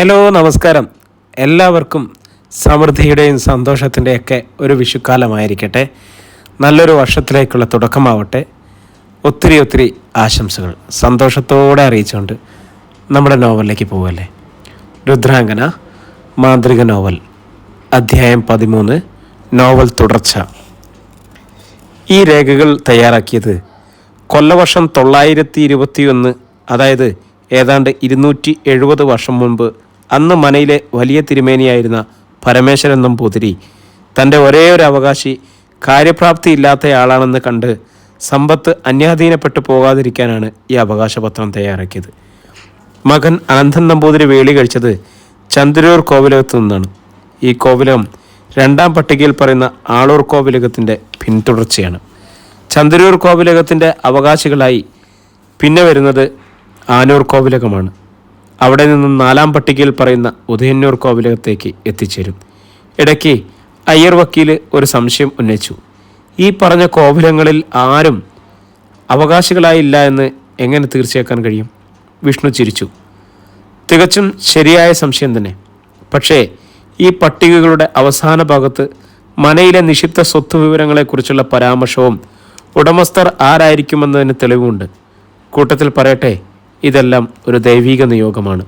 Hello, നമസ്കാരം. എല്ലാവർക്കും സമൃദ്ധിയുടെയും സന്തോഷത്തിൻ്റെയൊക്കെ ഒരു വിഷുക്കാലമായിരിക്കട്ടെ. നല്ലൊരു വർഷത്തിലേക്കുള്ള തുടക്കമാവട്ടെ. ഒത്തിരി ആശംസകൾ സന്തോഷത്തോടെ അറിയിച്ചുകൊണ്ട് നമ്മുടെ നോവലിലേക്ക് പോവല്ലേ. രുദ്രാംഗന മാന്ത്രിക നോവൽ, അധ്യായം 13, നോവൽ തുടർച്ച. ഈ രേഖകൾ തയ്യാറാക്കിയത് കൊല്ലവർഷം 921, അതായത് ഏതാണ്ട് 270 വർഷം മുൻപ് അന്ന് മനയിലെ വലിയ തിരുമേനിയായിരുന്ന പരമേശ്വരൻ നമ്പൂതിരി തൻ്റെ ഒരേ ഒരു അവകാശി കാര്യപ്രാപ്തിയില്ലാത്തയാളാണെന്ന് കണ്ട് സമ്പത്ത് അന്യാധീനപ്പെട്ടു പോകാതിരിക്കാനാണ് ഈ അവകാശപത്രം തയ്യാറാക്കിയത്. മകൻ അനന്തൻ നമ്പൂതിരി വേളി കഴിച്ചത് ചന്ദ്രൂർ കോവിലകത്തു നിന്നാണ്. ഈ കോവിലകം 2ാം പട്ടികയിൽ പറയുന്ന ആളൂർ കോവിലകത്തിൻ്റെ പിന്തുടർച്ചയാണ്. ചന്ദ്രൂർ കോവിലകത്തിൻ്റെ അവകാശികളായി പിന്നെ വരുന്നത് ആനൂർ കോവിലകമാണ്. അവിടെ നിന്നും 4ാം പട്ടികയിൽ പറയുന്ന ഉദയന്നൂർ കോവിലകത്തേക്ക് എത്തിച്ചേരും. ഇടയ്ക്ക് അയ്യർ വക്കീൽ ഒരു സംശയം ഉന്നയിച്ചു. ഈ പറഞ്ഞ കോവിലങ്ങളിൽ ആരും അവകാശികളായില്ല എന്ന് എങ്ങനെ തീർച്ചയാക്കാൻ കഴിയും? വിഷ്ണു ചിരിച്ചു. തികച്ചും ശരിയായ സംശയം തന്നെ. പക്ഷേ ഈ പട്ടികകളുടെ അവസാന ഭാഗത്ത് മനയിലെ നിക്ഷിപ്ത സ്വത്ത് വിവരങ്ങളെക്കുറിച്ചുള്ള പരാമർശവും ഉടമസ്ഥർ ആരായിരിക്കുമെന്നതിന് തെളിവുണ്ട്. കൂട്ടത്തിൽ പറയട്ടെ, ഇതെല്ലാം ഒരു ദൈവീക നിയോഗമാണ്.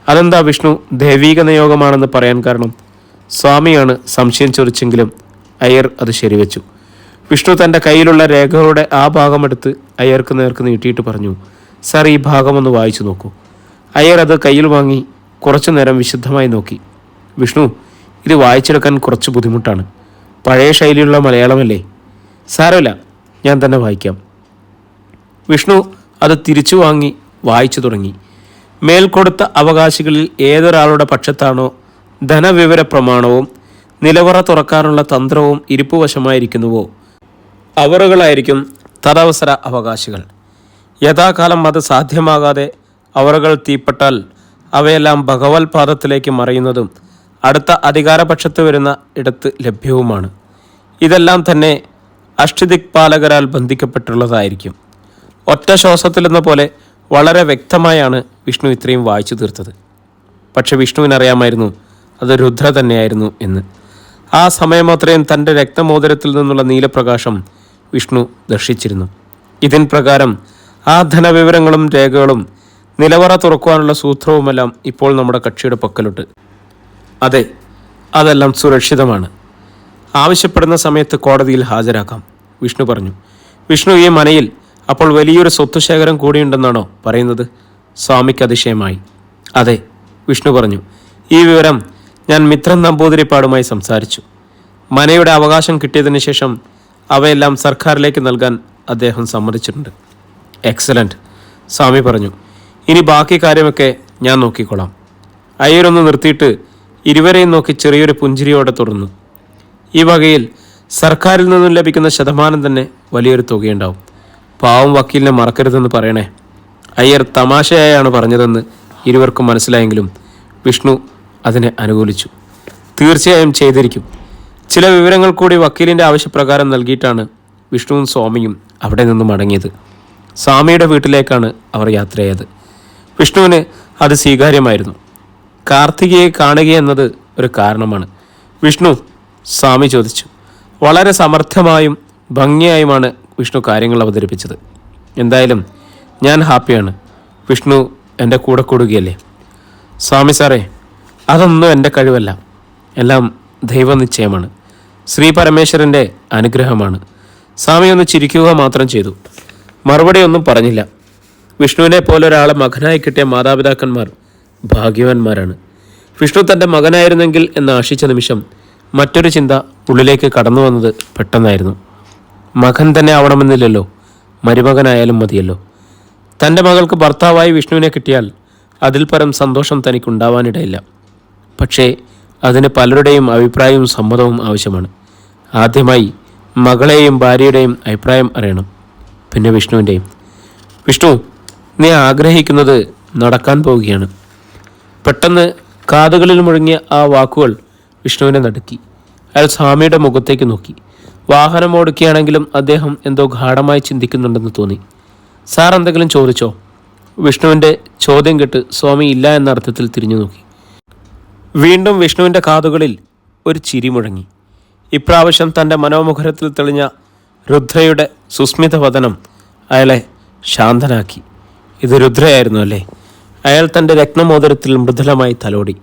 അതെന്താ വിഷ്ണു ദൈവീക നിയോഗമാണെന്ന് പറയാൻ കാരണം? സ്വാമിയാണ് സംശയം ചൊരിച്ചെങ്കിലും അയ്യർ അത് ശരിവെച്ചു. വിഷ്ണു തൻ്റെ കയ്യിലുള്ള രേഖകളുടെ ആ ഭാഗമെടുത്ത് അയ്യർക്ക് നേർക്ക് നീട്ടിയിട്ട് പറഞ്ഞു, സാർ, ഈ ഭാഗമൊന്ന് വായിച്ചു നോക്കൂ. അയ്യർ അത് കയ്യിൽ വാങ്ങി കുറച്ചു നേരം വിശുദ്ധമായി നോക്കി. വിഷ്ണു, ഇത് വായിച്ചെടുക്കാൻ കുറച്ച് ബുദ്ധിമുട്ടാണ്. പഴയ ശൈലിയുള്ള മലയാളമല്ലേ? സാരമില്ല, ഞാൻ തന്നെ വായിക്കാം. വിഷ്ണു അത് തിരിച്ചു വാങ്ങി വായിച്ചു തുടങ്ങി. മേൽ കൊടുത്ത അവകാശികളിൽ ഏതൊരാളുടെ പക്ഷത്താണോ ധനവിവര പ്രമാണവും നിലവറ തുറക്കാനുള്ള തന്ത്രവും ഇരിപ്പുവശമായിരിക്കുന്നുവോ അവറുകളായിരിക്കും തദവസര അവകാശികൾ. യഥാകാലം അത് സാധ്യമാകാതെ അവറുകൾ തീപ്പെട്ടാൽ അവയെല്ലാം ഭഗവത് പാദത്തിലേക്ക് മറയുന്നതും അടുത്ത അധികാരപക്ഷത്ത് വരുന്ന ഇടത്ത് ലഭ്യവുമാണ്. ഇതെല്ലാം തന്നെ അഷ്ടദിക്പാലകരാൽ ബന്ധിക്കപ്പെട്ടുള്ളതായിരിക്കും. ഒറ്റ ശ്വാസത്തിലെന്ന പോലെ വളരെ വ്യക്തമായാണ് വിഷ്ണു ഇത്രയും വായിച്ചു തീർത്തത്. പക്ഷെ വിഷ്ണുവിനറിയാമായിരുന്നു അത് രുദ്ര തന്നെയായിരുന്നു എന്ന്. ആ സമയമത്രയും തൻ്റെ രക്തമോതിരത്തിൽ നിന്നുള്ള നീലപ്രകാശം വിഷ്ണു ദർശിച്ചിരുന്നു. ഇതിൻ പ്രകാരം ആ ധനവിവരങ്ങളും രേഖകളും നിലവറ തുറക്കുവാനുള്ള സൂത്രവുമെല്ലാം ഇപ്പോൾ നമ്മുടെ കക്ഷിയുടെ പക്കലുണ്ട്. അതെ, അതെല്ലാം സുരക്ഷിതമാണ്. ആവശ്യപ്പെടുന്ന സമയത്ത് കോടതിയിൽ ഹാജരാക്കാം, വിഷ്ണു പറഞ്ഞു. വിഷ്ണു, ഈ മനയിൽ അപ്പോൾ വലിയൊരു സ്വത്തുശേഖരം കൂടിയുണ്ടെന്നാണോ പറയുന്നത്? സ്വാമിക്ക് അതിശയമായി. അതെ, വിഷ്ണു പറഞ്ഞു. ഈ വിവരം ഞാൻ മിത്രൻ നമ്പൂതിരിപ്പാടുമായി സംസാരിച്ചു. മനയുടെ അവകാശം കിട്ടിയതിന് ശേഷം അവയെല്ലാം സർക്കാരിലേക്ക് നൽകാൻ അദ്ദേഹം സമ്മതിച്ചിട്ടുണ്ട്. എക്സലൻറ്റ്, സ്വാമി പറഞ്ഞു. ഇനി ബാക്കി കാര്യമൊക്കെ ഞാൻ നോക്കിക്കൊള്ളാം. അയ്യരൊന്ന് നിർത്തിയിട്ട് ഇരുവരെയും നോക്കി ചെറിയൊരു പുഞ്ചിരിയോടെ തുടർന്നു. ഈ വകയിൽ സർക്കാരിൽ നിന്നും ലഭിക്കുന്ന ശതമാനം തന്നെ വലിയൊരു തുകയുണ്ടാവും. പാവം വക്കീലിനെ മറക്കരുതെന്ന് പറയണേ. അയ്യർ തമാശയായാണ് പറഞ്ഞതെന്ന് ഇരുവർക്കും മനസ്സിലായെങ്കിലും വിഷ്ണു അതിനെ അനുകൂലിച്ചു. തീർച്ചയായും ചെയ്തിരിക്കും. ചില വിവരങ്ങൾ കൂടി വക്കീലിൻ്റെ ആവശ്യപ്രകാരം നൽകിയിട്ടാണ് വിഷ്ണുവും സ്വാമിയും അവിടെ നിന്നും മടങ്ങിയത്. സ്വാമിയുടെ വീട്ടിലേക്കാണ് അവർ യാത്രയായത്. വിഷ്ണുവിന് അത് സ്വീകാര്യമായിരുന്നു. കാർത്തികയെ കാണുകയെന്നത് ഒരു കാരണമാണ്. വിഷ്ണു, സ്വാമി ചോദിച്ചു. വളരെ സമർത്ഥമായും ഭംഗിയായുമാണ് വിഷ്ണു കാര്യങ്ങൾ അവതരിപ്പിച്ചത്. എന്തായാലും ഞാൻ ഹാപ്പിയാണ്. വിഷ്ണു എൻ്റെ കൂടെ കൂടുകയല്ലേ? സ്വാമി സാറേ, അതൊന്നും എൻ്റെ കഴിവല്ല. എല്ലാം ദൈവനിശ്ചയമാണ്, ശ്രീ പരമേശ്വരൻ്റെ അനുഗ്രഹമാണ്. സ്വാമി ഒന്ന് ചിരിക്കുക മാത്രം ചെയ്തു. മറുപടി ഒന്നും പറഞ്ഞില്ല. വിഷ്ണുവിനെ പോലെ ഒരാളെ മകനായി കിട്ടിയ മാതാപിതാക്കന്മാർ ഭാഗ്യവാന്മാരാണ്. വിഷ്ണു തൻ്റെ മകനായിരുന്നെങ്കിൽ എന്ന് ആശിച്ച നിമിഷം മറ്റൊരു ചിന്ത ഉള്ളിലേക്ക് കടന്നു വന്നത് പെട്ടെന്നായിരുന്നു. മകൻ തന്നെ ആവണമെന്നില്ലല്ലോ, മരുമകനായാലും മതിയല്ലോ. തൻ്റെ മകൾക്ക് ഭർത്താവായി വിഷ്ണുവിനെ കിട്ടിയാൽ അതിൽ പരം സന്തോഷം തനിക്കുണ്ടാവാനിടയില്ല. പക്ഷേ അതിന് പലരുടെയും അഭിപ്രായവും സമ്മതവും ആവശ്യമാണ്. ആദ്യമായി മകളെയും ഭാര്യയുടെയും അഭിപ്രായം അറിയണം, പിന്നെ വിഷ്ണുവിൻ്റെയും. വിഷ്ണു, നീ ആഗ്രഹിക്കുന്നത് നടക്കാൻ പോവുകയാണ്. പെട്ടെന്ന് കാതുകളിൽ മുഴങ്ങിയ ആ വാക്കുകൾ വിഷ്ണുവിനെ നടുക്കി. അയാൾ സ്വാമിയുടെ മുഖത്തേക്ക് നോക്കി. വാഹനം ഓടിക്കുകയാണെങ്കിലും അദ്ദേഹം എന്തോ ഗാഢമായി ചിന്തിക്കുന്നുണ്ടെന്ന് തോന്നി. സാർ എന്തെങ്കിലും ചോദിച്ചോ? വിഷ്ണുവിൻ്റെ ചോദ്യം കേട്ട് സ്വാമി ഇല്ല എന്ന അർത്ഥത്തിൽ തിരിഞ്ഞു നോക്കി. വീണ്ടും വിഷ്ണുവിൻ്റെ കാതുകളിൽ ഒരു ചിരി മുഴങ്ങി. ഇപ്രാവശ്യം തൻ്റെ മനോമുഖരത്തിൽ തെളിഞ്ഞ രുദ്രയുടെ സുസ്മിത വദനം അയാളെ ശാന്തനാക്കി. ഇത് രുദ്രയായിരുന്നു അല്ലേ? അയാൾ തൻ്റെ രത്നമോതിരത്തിൽ മൃദുലമായി തലോടി.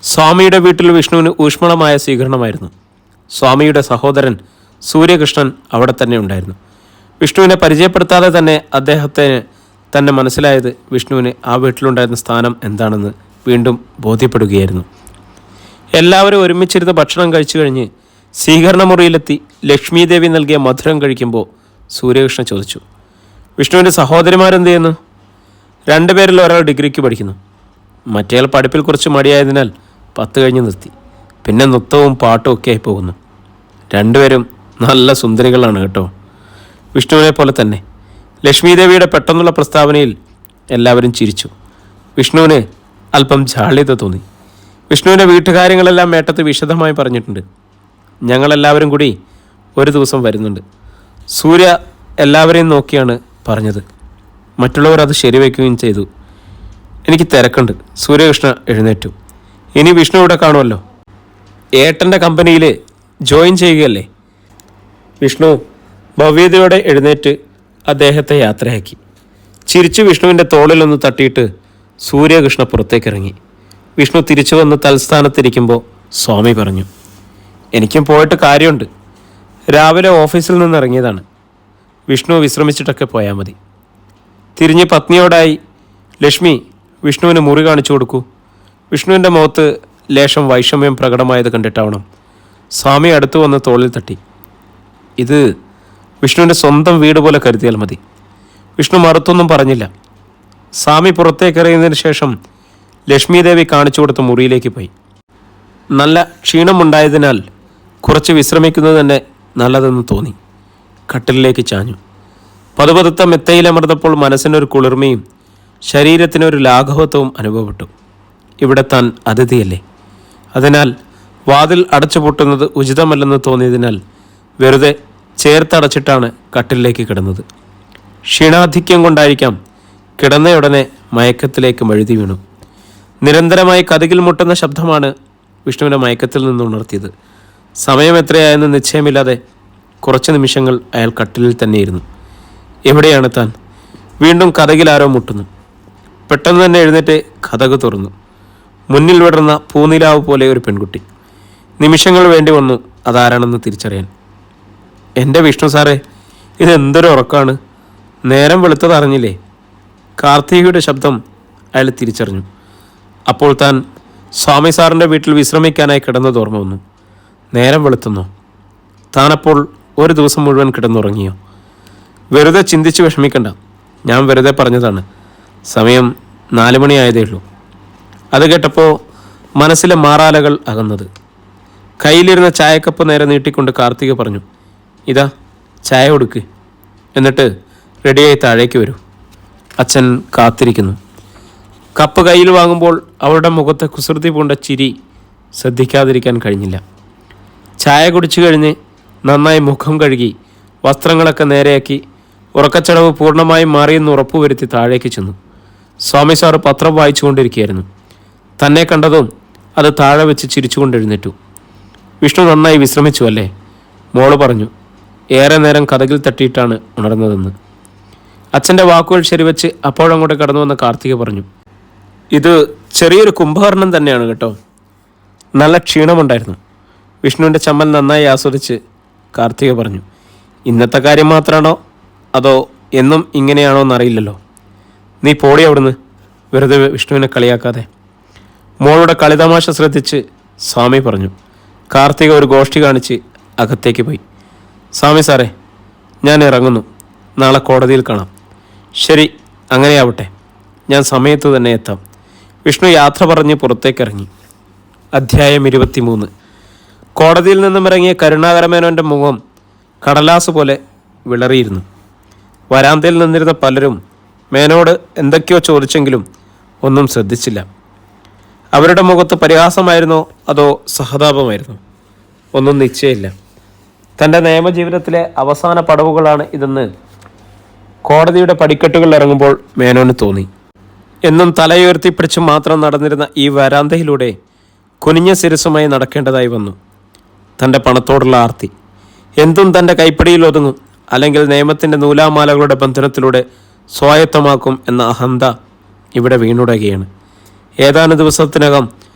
സ്വാമിയുടെ വീട്ടിൽ വിഷ്ണുവിന് ഊഷ്മളമായ സ്വീകരണമായിരുന്നു. സ്വാമിയുടെ സഹോദരൻ സൂര്യകൃഷ്ണൻ അവിടെ തന്നെ ഉണ്ടായിരുന്നു. വിഷ്ണുവിനെ പരിചയപ്പെടുത്താതെ തന്നെ അദ്ദേഹത്തിന് തന്നെ മനസ്സിലായത് വിഷ്ണുവിന് ആ വീട്ടിലുണ്ടായിരുന്ന സ്ഥാനം എന്താണെന്ന് വീണ്ടും ബോധ്യപ്പെടുകയായിരുന്നു. എല്ലാവരും ഒരുമിച്ചിരുന്ന് ഭക്ഷണം കഴിച്ചു കഴിഞ്ഞ് സ്വീകരണ മുറിയിലെത്തി ലക്ഷ്മീദേവി നൽകിയ മധുരം കഴിക്കുമ്പോൾ സൂര്യകൃഷ്ണൻ ചോദിച്ചു, വിഷ്ണുവിൻ്റെ സഹോദരിമാരെന്ത് ചെയ്യുന്നു? രണ്ടുപേരിൽ ഒരാൾ ഡിഗ്രിക്ക് പഠിക്കുന്നു. മറ്റേയാൾ പഠിപ്പിൽ കുറച്ച് മടിയായതിനാൽ 10 കഴിഞ്ഞ് നിർത്തി. പിന്നെ നൃത്തവും പാട്ടും ഒക്കെ ആയി പോകുന്നു. രണ്ടുപേരും നല്ല സുന്ദരികളാണ് കേട്ടോ. വിഷ്ണുവിനെ പോലെ തന്നെ. ലക്ഷ്മീദേവിയുടെ പെട്ടെന്നുള്ള പ്രസ്താവനയിൽ എല്ലാവരും ചിരിച്ചു. വിഷ്ണുവിന് അല്പം ജാള്യത തോന്നി. വിഷ്ണുവിൻ്റെ വീട്ടുകാര്യങ്ങളെല്ലാം മേട്ടത്ത് വിശദമായി പറഞ്ഞിട്ടുണ്ട്. ഞങ്ങളെല്ലാവരും കൂടി ഒരു ദിവസം വരുന്നുണ്ട്. സൂര്യ എല്ലാവരെയും നോക്കിയാണ് പറഞ്ഞത്. മറ്റുള്ളവർ അത് ശരിവയ്ക്കുകയും ചെയ്തു. എനിക്ക് തിരക്കുണ്ട്. സൂര്യകൃഷ്ണ എഴുന്നേറ്റു. ഇനി വിഷ്ണു ഇവിടെ കാണുമല്ലോ. ഏട്ടൻ്റെ കമ്പനിയിൽ ജോയിൻ ചെയ്യുകയല്ലേ? വിഷ്ണു ഭവ്യതയോടെ എഴുന്നേറ്റ് അദ്ദേഹത്തെ യാത്രയാക്കി. ചിരിച്ചു വിഷ്ണുവിൻ്റെ തോളിലൊന്ന് തട്ടിയിട്ട് സൂര്യകൃഷ്ണ പുറത്തേക്കിറങ്ങി. വിഷ്ണു തിരിച്ചു വന്ന് തൽസ്ഥാനത്തിരിക്കുമ്പോൾ സ്വാമി പറഞ്ഞു, എനിക്കും പോയിട്ട് കാര്യമുണ്ട്. രാവിലെ ഓഫീസിൽ നിന്ന് ഇറങ്ങിയതാണ്. വിഷ്ണു വിശ്രമിച്ചിട്ടൊക്കെ പോയാൽ മതി. തിരിഞ്ഞ് പത്നിയോടായി, ലക്ഷ്മി വിഷ്ണുവിന് മുറി കാണിച്ചു കൊടുക്കൂ. വിഷ്ണുവിൻ്റെ മുഖത്ത് ലേശം വൈഷമ്യം പ്രകടമായത് കണ്ടിട്ടാവണം. സ്വാമി അടുത്തു വന്ന് തോളിൽ തട്ടി. ഇത് വിഷ്ണുവിൻ്റെ സ്വന്തം വീട് പോലെ കരുതിയാൽ മതി. വിഷ്ണു മറുത്തൊന്നും പറഞ്ഞില്ല. സ്വാമി പുറത്തേക്കിറങ്ങിയതിന് ശേഷം ലക്ഷ്മീദേവി കാണിച്ചു കൊടുത്ത മുറിയിലേക്ക് പോയി. നല്ല ക്ഷീണമുണ്ടായതിനാൽ കുറച്ച് വിശ്രമിക്കുന്നത് തന്നെ നല്ലതെന്ന് തോന്നി. കട്ടിലിലേക്ക് ചാഞ്ഞു. പതുപതുത്ത മെത്തയിലമർന്നപ്പോൾ മനസ്സിനൊരു കുളിർമയും ശരീരത്തിനൊരു ലാഘവത്വവും അനുഭവപ്പെട്ടു. ഇവിടെ താൻ അതിഥിയല്ലേ. അതിനാൽ വാതിൽ അടച്ചുപൂട്ടുന്നത് ഉചിതമല്ലെന്ന് തോന്നിയതിനാൽ വെറുതെ ചേർത്തടച്ചിട്ടാണ് കട്ടിലേക്ക് കിടന്നത്. ക്ഷീണാധിക്യം കൊണ്ടായിരിക്കാം കിടന്നയുടനെ മയക്കത്തിലേക്ക് മഴുതി വീണു. നിരന്തരമായി കതകിൽ മുട്ടുന്ന ശബ്ദമാണ് വിഷ്ണുവിനെ മയക്കത്തിൽ നിന്ന് ഉണർത്തിയത്. സമയം എത്രയായെന്ന് നിശ്ചയമില്ലാതെ കുറച്ച് നിമിഷങ്ങൾ അയാൾ കട്ടിലിൽ തന്നെയിരുന്നു. എവിടെയാണ് താൻ? വീണ്ടും കതകിൽ ആരോ മുട്ടുന്നു. പെട്ടെന്ന് തന്നെ എഴുന്നേറ്റ് കതക് തുറന്നു. മുന്നിൽ വിടർന്ന പൂനിലാവ് പോലെ ഒരു പെൺകുട്ടി. നിമിഷങ്ങൾ വേണ്ടി വന്നു അതാരാണെന്ന് തിരിച്ചറിയാൻ. എൻ്റെ വിഷ്ണു സാറേ, ഇതെന്തൊരു ഉറക്കമാണ്. നേരം വെളുത്തത് അറിഞ്ഞില്ലേ? കാർത്തികയുടെ ശബ്ദം അയാൾ തിരിച്ചറിഞ്ഞു. അപ്പോൾ താൻ സ്വാമി സാറിൻ്റെ വീട്ടിൽ വിശ്രമിക്കാനായി കിടന്നത് ഓർമ്മ വന്നു. നേരം വെളുത്തുന്നോ? താനപ്പോൾ ഒരു ദിവസം മുഴുവൻ കിടന്നുറങ്ങിയോ? വെറുതെ ചിന്തിച്ച് വിഷമിക്കണ്ട. ഞാൻ വെറുതെ പറഞ്ഞതാണ്. സമയം 4 മണിയായതേ ഉള്ളൂ. അത് കേട്ടപ്പോൾ മനസ്സിലെ മാറാലകൾ അകന്നത്. കയ്യിലിരുന്ന ചായക്കപ്പ് നേരെ നീട്ടിക്കൊണ്ട് കാർത്തിക പറഞ്ഞു, ഇതാ ചായ കൊടുക്ക്. എന്നിട്ട് റെഡിയായി താഴേക്ക് വരൂ. അച്ഛൻ കാത്തിരിക്കുന്നു. കപ്പ് കയ്യിൽ വാങ്ങുമ്പോൾ അവളുടെ മുഖത്തെ കുസൃതി പൂണ്ട ചിരി ശ്രദ്ധിക്കാതിരിക്കാൻ കഴിഞ്ഞില്ല. ചായ കുടിച്ചു കഴിഞ്ഞ് നന്നായി മുഖം കഴുകി വസ്ത്രങ്ങളൊക്കെ നേരെയാക്കി ഉറക്കച്ചടവ് പൂർണ്ണമായും മാറിയെന്ന് ഉറപ്പുവരുത്തി താഴേക്ക് ചെന്നു. സ്വാമി സാറ് പത്രം വായിച്ചുകൊണ്ടിരിക്കുകയായിരുന്നു. തന്നെ കണ്ടതും അത് താഴെ വെച്ച് ചിരിച്ചുകൊണ്ടെഴുന്നേറ്റു. വിഷ്ണു നന്നായി വിശ്രമിച്ചു അല്ലേ? മോള് പറഞ്ഞു. ഏറെ നേരം കതകിൽ തട്ടിയിട്ടാണ് ഉണർന്നതെന്ന്. അച്ഛൻ്റെ വാക്കുകൾ ശരിവെച്ച് അപ്പോഴങ്ങോട്ട് കടന്നു വന്ന കാർത്തിക പറഞ്ഞു, ഇത് ചെറിയൊരു കുംഭകർണം തന്നെയാണ് കേട്ടോ. നല്ല ക്ഷീണമുണ്ടായിരുന്നു. വിഷ്ണുവിൻ്റെ ചമ്മൽ നന്നായി ആസ്വദിച്ച് കാർത്തിക പറഞ്ഞു. ഇന്നത്തെ കാര്യം മാത്രമാണോ അതോ എന്നും ഇങ്ങനെയാണോ എന്നറിയില്ലല്ലോ. നീ പോടി അവിടുന്ന്. വെറുതെ വിഷ്ണുവിനെ കളിയാക്കാതെ. മോളുടെ കളിതമാശ ശ്രദ്ധിച്ച് സ്വാമി പറഞ്ഞു. കാർത്തിക ഒരു ഗോഷ്ഠി കാണിച്ച് അകത്തേക്ക് പോയി. സ്വാമി സാറേ, ഞാൻ ഇറങ്ങുന്നു. നാളെ കോടതിയിൽ കാണാം. ശരി, അങ്ങനെയാവട്ടെ. ഞാൻ സമയത്ത് തന്നെ എത്താം. വിഷ്ണു യാത്ര പറഞ്ഞ് പുറത്തേക്കിറങ്ങി. അധ്യായം 23. കോടതിയിൽ നിന്നും ഇറങ്ങിയ കരുണാകരമേനോൻ്റെ മുഖം കടലാസ് പോലെ വിളറിയിരുന്നു. വരാന്തയിൽ നിന്നിരുന്ന പലരും മേനോട് എന്തൊക്കെയോ ചോദിച്ചെങ്കിലും ഒന്നും ശ്രദ്ധിച്ചില്ല. അവരുടെ മുഖത്ത് പരിഹാസമായിരുന്നോ അതോ സഹതാപമായിരുന്നോ? ഒന്നും നിശ്ചയമില്ല. തൻ്റെ നിയമജീവിതത്തിലെ അവസാന പടവുകളാണ് ഇതെന്ന് കോടതിയുടെ പടിക്കെട്ടുകളിൽ ഇറങ്ങുമ്പോൾ മേനോന് തോന്നി. എന്നും തലയുയർത്തിപ്പിടിച്ച് മാത്രം നടന്നിരുന്ന ഈ വരാന്തയിലൂടെ കുനിഞ്ഞ ശിരസുമായി നടക്കേണ്ടതായി വന്നു. തൻ്റെ പണത്തോടുള്ള ആർത്തി എന്തും തൻ്റെ കൈപ്പിടിയിൽ ഒതുങ്ങും, അല്ലെങ്കിൽ നിയമത്തിൻ്റെ നൂലാമാലകളുടെ ബന്ധനത്തിലൂടെ സ്വായത്തമാക്കും എന്ന അഹന്ത ഇവിടെ വീണുടയുകയാണ്. ഏതാനും ദിവസത്തിനകം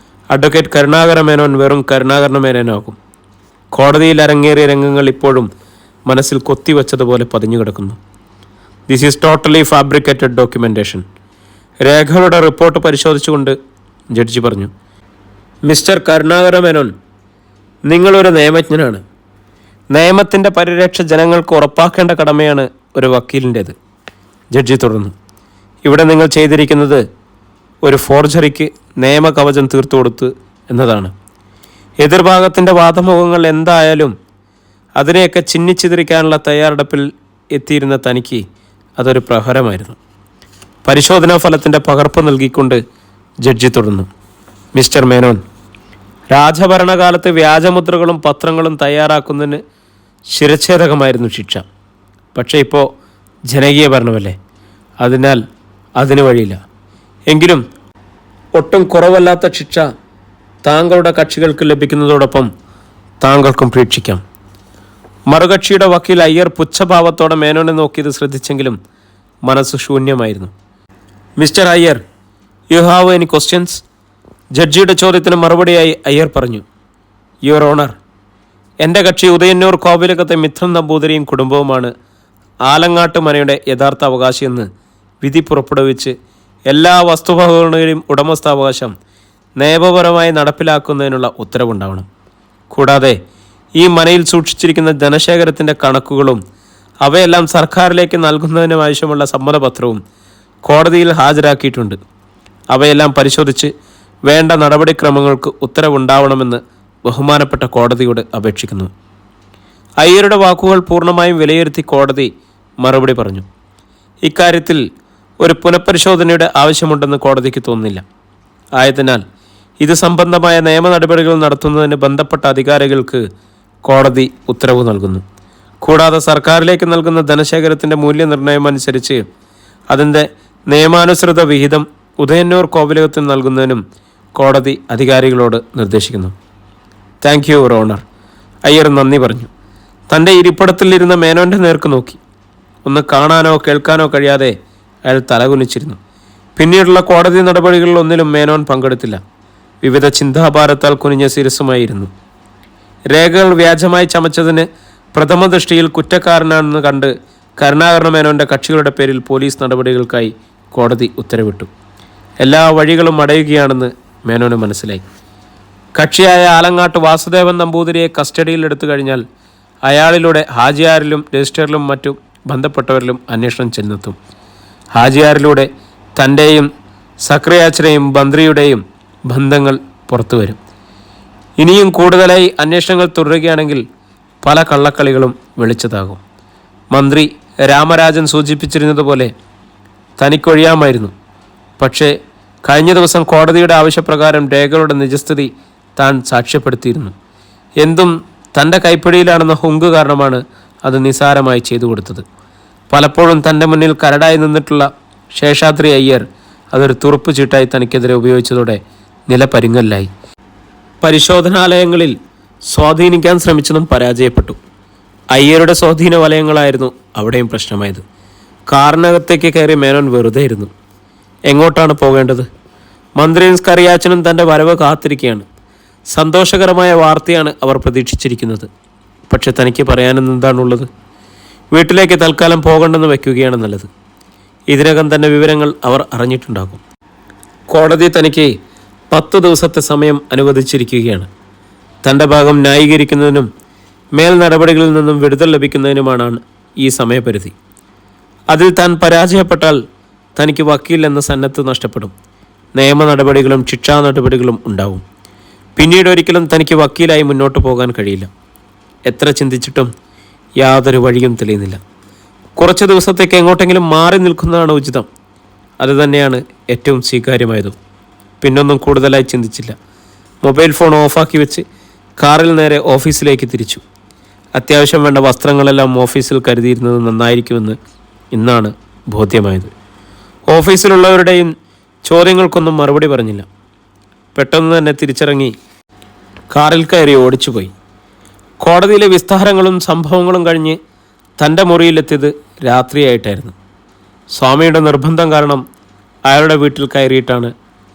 അഡ്വക്കേറ്റ് കരുണാകര മേനോൻ വെറും കരുണാകര മേനോനാകും. കോടതിയിൽ അരങ്ങേറിയ രംഗങ്ങൾ ഇപ്പോഴും മനസ്സിൽ കൊത്തിവെച്ചതുപോലെ പതിഞ്ഞു കിടക്കുന്നു. This is totally fabricated documentation. രേഖകളുടെ റിപ്പോർട്ട് പരിശോധിച്ചുകൊണ്ട് ജഡ്ജി പറഞ്ഞു, മിസ്റ്റർ കരുണാകര മേനോൻ, നിങ്ങളൊരു നിയമജ്ഞനാണ്. നിയമത്തിൻ്റെ പരിരക്ഷ ജനങ്ങൾക്ക് ഉറപ്പാക്കേണ്ട കടമയാണ് ഒരു വക്കീലിൻ്റേത്. ജഡ്ജി തുടർന്നു, ഇവിടെ നിങ്ങൾ ചെയ്തിരിക്കുന്നത് ഒരു ഫോർജറിക്ക് നിയമകവചം തീർത്തു കൊടുത്ത് എന്നതാണ്. എതിർഭാഗത്തിൻ്റെ വാദമുഖങ്ങൾ എന്തായാലും അതിനെയൊക്കെ ചിന്നിച്ചിതിരിക്കാനുള്ള തയ്യാറെടുപ്പിൽ എത്തിയിരുന്ന തനിക്ക് അതൊരു പ്രഹരമായിരുന്നു. പരിശോധനാ ഫലത്തിൻ്റെ പകർപ്പ് നൽകിക്കൊണ്ട് ജഡ്ജി തുടർന്നു, മിസ്റ്റർ മേനോൻ, രാജഭരണകാലത്ത് വ്യാജമുദ്രകളും പത്രങ്ങളും തയ്യാറാക്കുന്നതിന് ശിരച്ഛേദകമായിരുന്നു ശിക്ഷ. പക്ഷേ ഇപ്പോൾ ജനകീയ ഭരണമല്ലേ, അതിനാൽ അതിന് വഴിയില്ല. എങ്കിലും ഒട്ടും കുറവല്ലാത്ത ശിക്ഷ താങ്കളുടെ കക്ഷികൾക്ക് ലഭിക്കുന്നതോടൊപ്പം താങ്കൾക്കും പ്രതീക്ഷിക്കാം. മറുകക്ഷിയുടെ വക്കീൽ അയ്യർ പുച്ഛഭാവത്തോടെ മേനോനെ നോക്കിയത് ശ്രദ്ധിച്ചെങ്കിലും മനസ്സ് ശൂന്യമായിരുന്നു. Mister Iyer, you have any questions? ജഡ്ജിയുടെ ചോദ്യത്തിന് മറുപടിയായി അയ്യർ പറഞ്ഞു, യുവർ ഓണർ, എൻ്റെ കക്ഷി ഉദയന്നൂർ കോവിലകത്തെ മിഥുൻ നമ്പൂതിരിയും കുടുംബവുമാണ് ആലങ്ങാട്ട് മനയുടെ യഥാർത്ഥ അവകാശിയെന്ന് വിധി പുറപ്പെടുവിച്ച് എല്ലാ വസ്തുവകകളുടെയും ഉടമസ്ഥാവകാശം നിയമപരമായി നടപ്പിലാക്കുന്നതിനുള്ള ഉത്തരവുണ്ടാവണം. കൂടാതെ ഈ മനയിൽ സൂക്ഷിച്ചിരിക്കുന്ന ധനശേഖരത്തിൻ്റെ കണക്കുകളും അവയെല്ലാം സർക്കാരിലേക്ക് നൽകുന്നതിനാവശ്യമുള്ള സമ്മതപത്രവും കോടതിയിൽ ഹാജരാക്കിയിട്ടുണ്ട്. അവയെല്ലാം പരിശോധിച്ച് വേണ്ട നടപടിക്രമങ്ങൾക്ക് ഉത്തരവുണ്ടാവണമെന്ന് ബഹുമാനപ്പെട്ട കോടതിയോട് അപേക്ഷിക്കുന്നു. അയ്യരുടെ വാക്കുകൾ പൂർണ്ണമായും വിലയിരുത്തി കോടതി മറുപടി പറഞ്ഞു. ഇക്കാര്യത്തിൽ ഒരു പുനഃപരിശോധനയുടെ ആവശ്യമുണ്ടെന്ന് കോടതിക്ക് തോന്നുന്നില്ല. ആയതിനാൽ ഇത് സംബന്ധമായ നിയമ നടപടികൾ നടത്തുന്നതിന് ബന്ധപ്പെട്ട അധികാരികൾക്ക് കോടതി ഉത്തരവ് നൽകുന്നു. കൂടാതെ സർക്കാരിലേക്ക് നൽകുന്ന ധനശേഖരത്തിൻ്റെ മൂല്യനിർണ്ണയം അനുസരിച്ച് അതിൻ്റെ നിയമാനുസൃത വിഹിതം ഉദയന്നൂർ കോവിലകത്തിന് നൽകുന്നതിനും കോടതി അധികാരികളോട് നിർദ്ദേശിക്കുന്നു. Thank you your honour. Iyer നന്ദി പറഞ്ഞു. തൻ്റെ ഇരിപ്പിടത്തിലിരുന്ന മേനോൻ്റെ നേർക്ക് നോക്കി. ഒന്ന് കാണാനോ കേൾക്കാനോ കഴിയാതെ അയാൾ തലകുനിച്ചിരുന്നു. പിന്നീടുള്ള കോടതി നടപടികളിൽ ഒന്നിലും മേനോൻ പങ്കെടുത്തില്ല. വിവിധ ചിന്താഭാരത്താൽ കുനിഞ്ഞ ശിരസുമായിരുന്നു. രേഖകൾ വ്യാജമായി ചമച്ചതിന് പ്രഥമ ദൃഷ്ടിയിൽ കുറ്റക്കാരനാണെന്ന് കണ്ട് കരുണാകര മേനോൻ്റെ കക്ഷികളുടെ പേരിൽ പോലീസ് നടപടികൾക്കായി കോടതി ഉത്തരവിട്ടു. എല്ലാ വഴികളും അടയുകയാണെന്ന് മേനോന് മനസ്സിലായി. കക്ഷിയായ ആലങ്ങാട്ട് വാസുദേവൻ നമ്പൂതിരിയെ കസ്റ്റഡിയിൽ എടുത്തു കഴിഞ്ഞാൽ അയാളിലൂടെ ഹാജിയാരിലും രജിസ്റ്ററിലും മറ്റു ബന്ധപ്പെട്ടവരിലും അന്വേഷണം ചെന്നെത്തും. ഹാജിയാരിലൂടെ തൻ്റെയും സക്രിയാച്ചനെയും ബന്ത്രിയുടെയും ബന്ധങ്ങൾ പുറത്തു വരും. ഇനിയും കൂടുതലായി അന്വേഷണങ്ങൾ തുടരുകയാണെങ്കിൽ പല കള്ളക്കളികളും വെളിച്ചതാകും. മന്ത്രി രാമരാജൻ സൂചിപ്പിച്ചിരുന്നതുപോലെ തനിക്കൊഴിയാമായിരുന്നു. പക്ഷേ കഴിഞ്ഞ ദിവസം കോടതിയുടെ ആവശ്യപ്രകാരം രേഖകളുടെ നിജസ്ഥിതി താൻ സാക്ഷ്യപ്പെടുത്തിയിരുന്നു. എന്തും തൻ്റെ കൈപ്പിടിയിലാണെന്ന ഹുങ്ക് കാരണമാണ് അത് നിസാരമായി ചെയ്തു കൊടുത്തത്. പലപ്പോഴും തൻ്റെ മുന്നിൽ കരടായി നിന്നിട്ടുള്ള ശേഷാദ്രി അയ്യർ അതൊരു തുറുപ്പ് ചീട്ടായി തനിക്കെതിരെ ഉപയോഗിച്ചതോടെ നില പരിങ്ങലായി. പരിശോധനാലയങ്ങളിൽ സ്വാധീനിക്കാൻ ശ്രമിച്ചതും പരാജയപ്പെട്ടു. അയ്യരുടെ സ്വാധീന വലയങ്ങളായിരുന്നു അവിടെയും പ്രശ്നമായത്. കാറിനകത്തേക്ക് കയറി മേനോൻ വെറുതെ ഇരുന്നു. എങ്ങോട്ടാണ് പോകേണ്ടത്? മന്ത്രിയും സ്കറിയാച്ചനും തൻ്റെ വരവ് കാത്തിരിക്കുകയാണ്. സന്തോഷകരമായ വാർത്തയാണ് അവർ പ്രതീക്ഷിച്ചിരിക്കുന്നത്. പക്ഷെ തനിക്ക് പറയാനെന്ന് എന്താണുള്ളത്? വീട്ടിലേക്ക് തൽക്കാലം പോകണ്ടെന്ന് വയ്ക്കുകയാണ് നല്ലത്. ഇതിനകം തന്നെ വിവരങ്ങൾ അവർ അറിഞ്ഞിട്ടുണ്ടാകും. കോടതി തനിക്ക് 10 ദിവസത്തെ സമയം അനുവദിച്ചിരിക്കുകയാണ്. തൻ്റെ ഭാഗം ന്യായീകരിക്കുന്നതിനും മേൽ നടപടികളിൽ നിന്നും വിടുതൽ ലഭിക്കുന്നതിനുമാണ് ഈ സമയപരിധി. അതിൽ താൻ പരാജയപ്പെട്ടാൽ തനിക്ക് വക്കീൽ എന്ന സന്നദ്ധ നഷ്ടപ്പെടും. നിയമ നടപടികളും ശിക്ഷാ നടപടികളും ഉണ്ടാവും. പിന്നീട് ഒരിക്കലും തനിക്ക് വക്കീലായി മുന്നോട്ട് പോകാൻ കഴിയില്ല. എത്ര ചിന്തിച്ചിട്ടും യാതൊരു വഴിയും തെളിയുന്നില്ല. കുറച്ച് ദിവസത്തേക്ക് എങ്ങോട്ടെങ്കിലും മാറി നിൽക്കുന്നതാണ് ഉചിതം. അതുതന്നെയാണ് ഏറ്റവും സ്വീകാര്യമായതും. പിന്നൊന്നും കൂടുതലായി ചിന്തിച്ചില്ല. മൊബൈൽ ഫോൺ ഓഫാക്കി വെച്ച് കാറിൽ നേരെ ഓഫീസിലേക്ക് തിരിച്ചു. അത്യാവശ്യം വേണ്ട വസ്ത്രങ്ങളെല്ലാം ഓഫീസിൽ കരുതിയിരുന്നത് നന്നായിരിക്കുമെന്ന് ഇന്നാണ് ബോധ്യമായത്. ഓഫീസിലുള്ളവരുടെയും ചോദ്യങ്ങൾക്കൊന്നും മറുപടി പറഞ്ഞില്ല. പെട്ടെന്ന് തന്നെ തിരിച്ചിറങ്ങി കാറിൽ കയറി ഓടിച്ചുപോയി. കോടതിയിലെ വിസ്താരങ്ങളും സംഭവങ്ങളും കഴിഞ്ഞ് തൻ്റെ മുറിയിലെത്തിയത് രാത്രിയായിട്ടായിരുന്നു. സ്വാമിയുടെ നിർബന്ധം കാരണം അയാളുടെ വീട്ടിൽ കയറിയിട്ടാണ്